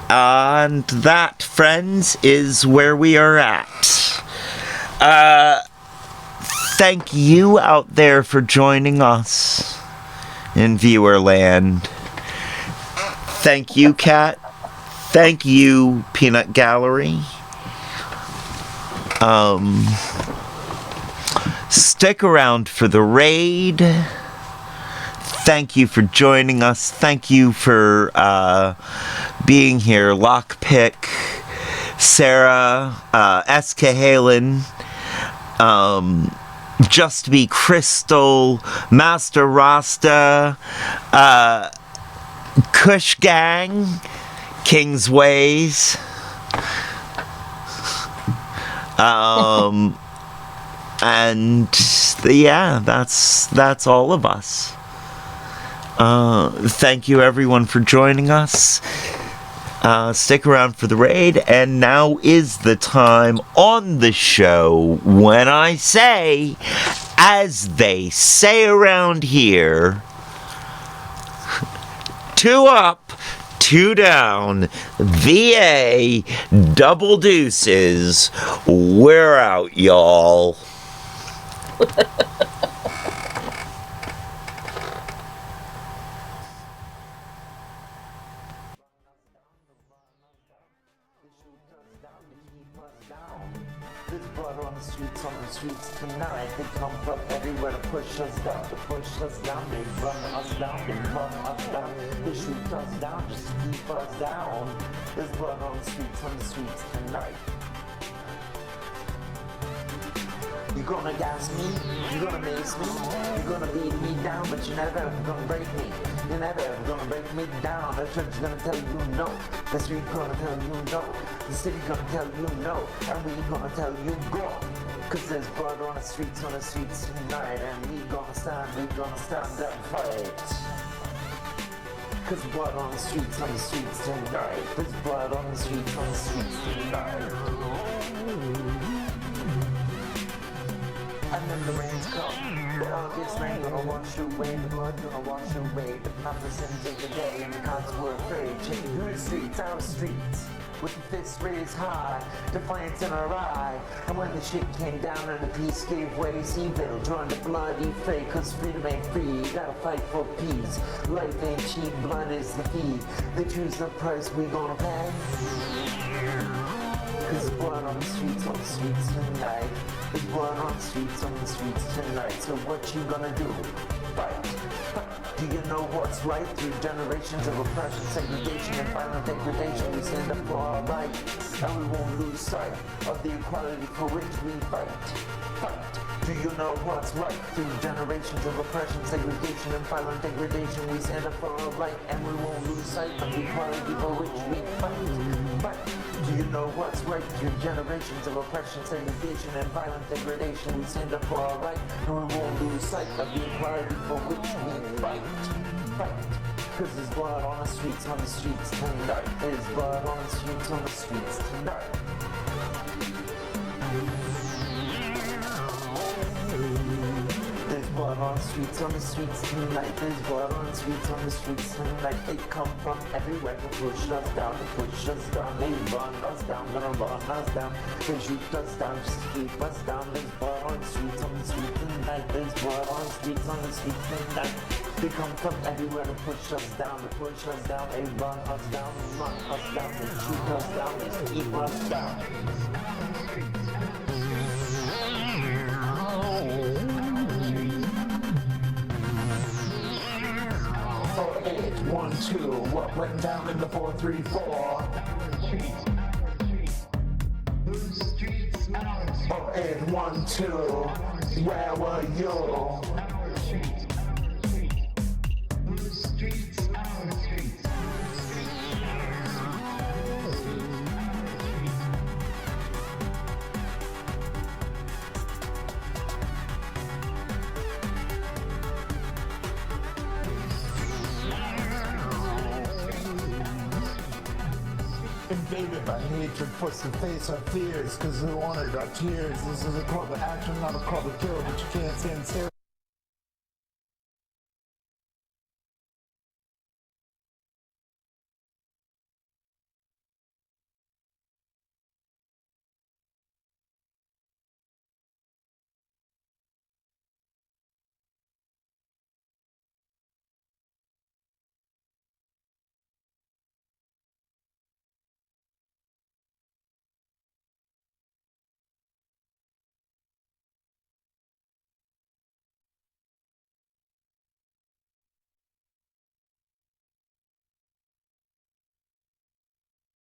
And that, friends, is where we are at. Thank you out there for joining us in Viewerland. Thank you, Kat. Thank you, Peanut Gallery. Stick around for the raid. Thank you for joining us. Thank you for being here. Lockpick, Sarah, S.K. Halen, Just Be Crystal, Master Rasta, Kush Gang, King's Ways, and yeah, that's all of us. Thank you everyone for joining us. Stick around for the raid, and now is the time on the show when I say, as they say around here, 2 up, 2 down. VA, double deuces. We're out, y'all. There's blood on the streets tonight. They come from everywhere to push us down, They run us down, They shoot us down just to keep us down. There's blood on the streets tonight. You're gonna gas me, you're gonna mace me, you're gonna beat me down, but you're never ever gonna break me. You're never ever gonna break me down. The church is gonna tell you no, the street gonna tell you no, the city gonna tell you no, and we gonna tell you go. Cause there's blood on the streets tonight, and we gonna stand and fight. Cause blood on the streets tonight. There's blood on the streets tonight. And then the rains come. The August rain gonna wash away, the blood gonna wash away. But not the sins of the day, and the cops were afraid. Checking through the streets, our streets, with the fists raised high, defiance in our eye. And when the shit came down and the peace gave way, Seville joined the bloody fray. Cause freedom ain't free, you gotta fight for peace. Life ain't cheap, blood is the fee. They choose the price we gonna pay. Cause blood on the streets tonight. There's blood on the streets tonight. So what you gonna do? Fight. Do you know what's right? Through generations of oppression, segregation, and violent degradation, we stand up for our rights, and we won't lose sight of the equality for which we fight. Do you know what's right? Through generations of oppression, segregation, and violent degradation, we stand up for our right, and we won't lose sight of the equality for which we fight. Do you know what's right? Through generations of oppression, segregation, and violent degradation, we stand up for our right, and we won't lose sight of the equality for which we fight. Cause there's blood on the streets tonight. There's blood on the streets tonight. There's blood on the streets tonight. There's blood on the streets tonight. They come from everywhere to push us down, They run us down, gonna run us down. They shoot us down just to keep us down. There's blood on the streets tonight. There's blood on the streets tonight. They come from everywhere to push us down, They run us down, They shoot us down just to keep us down. 1, 2, what went down in the 4, 3, 4? 1, 2, where were you? Invaded by hatred, puts to face our fears, cause we wanted our tears. This is a call to action, not a call to kill, but you can't stand still.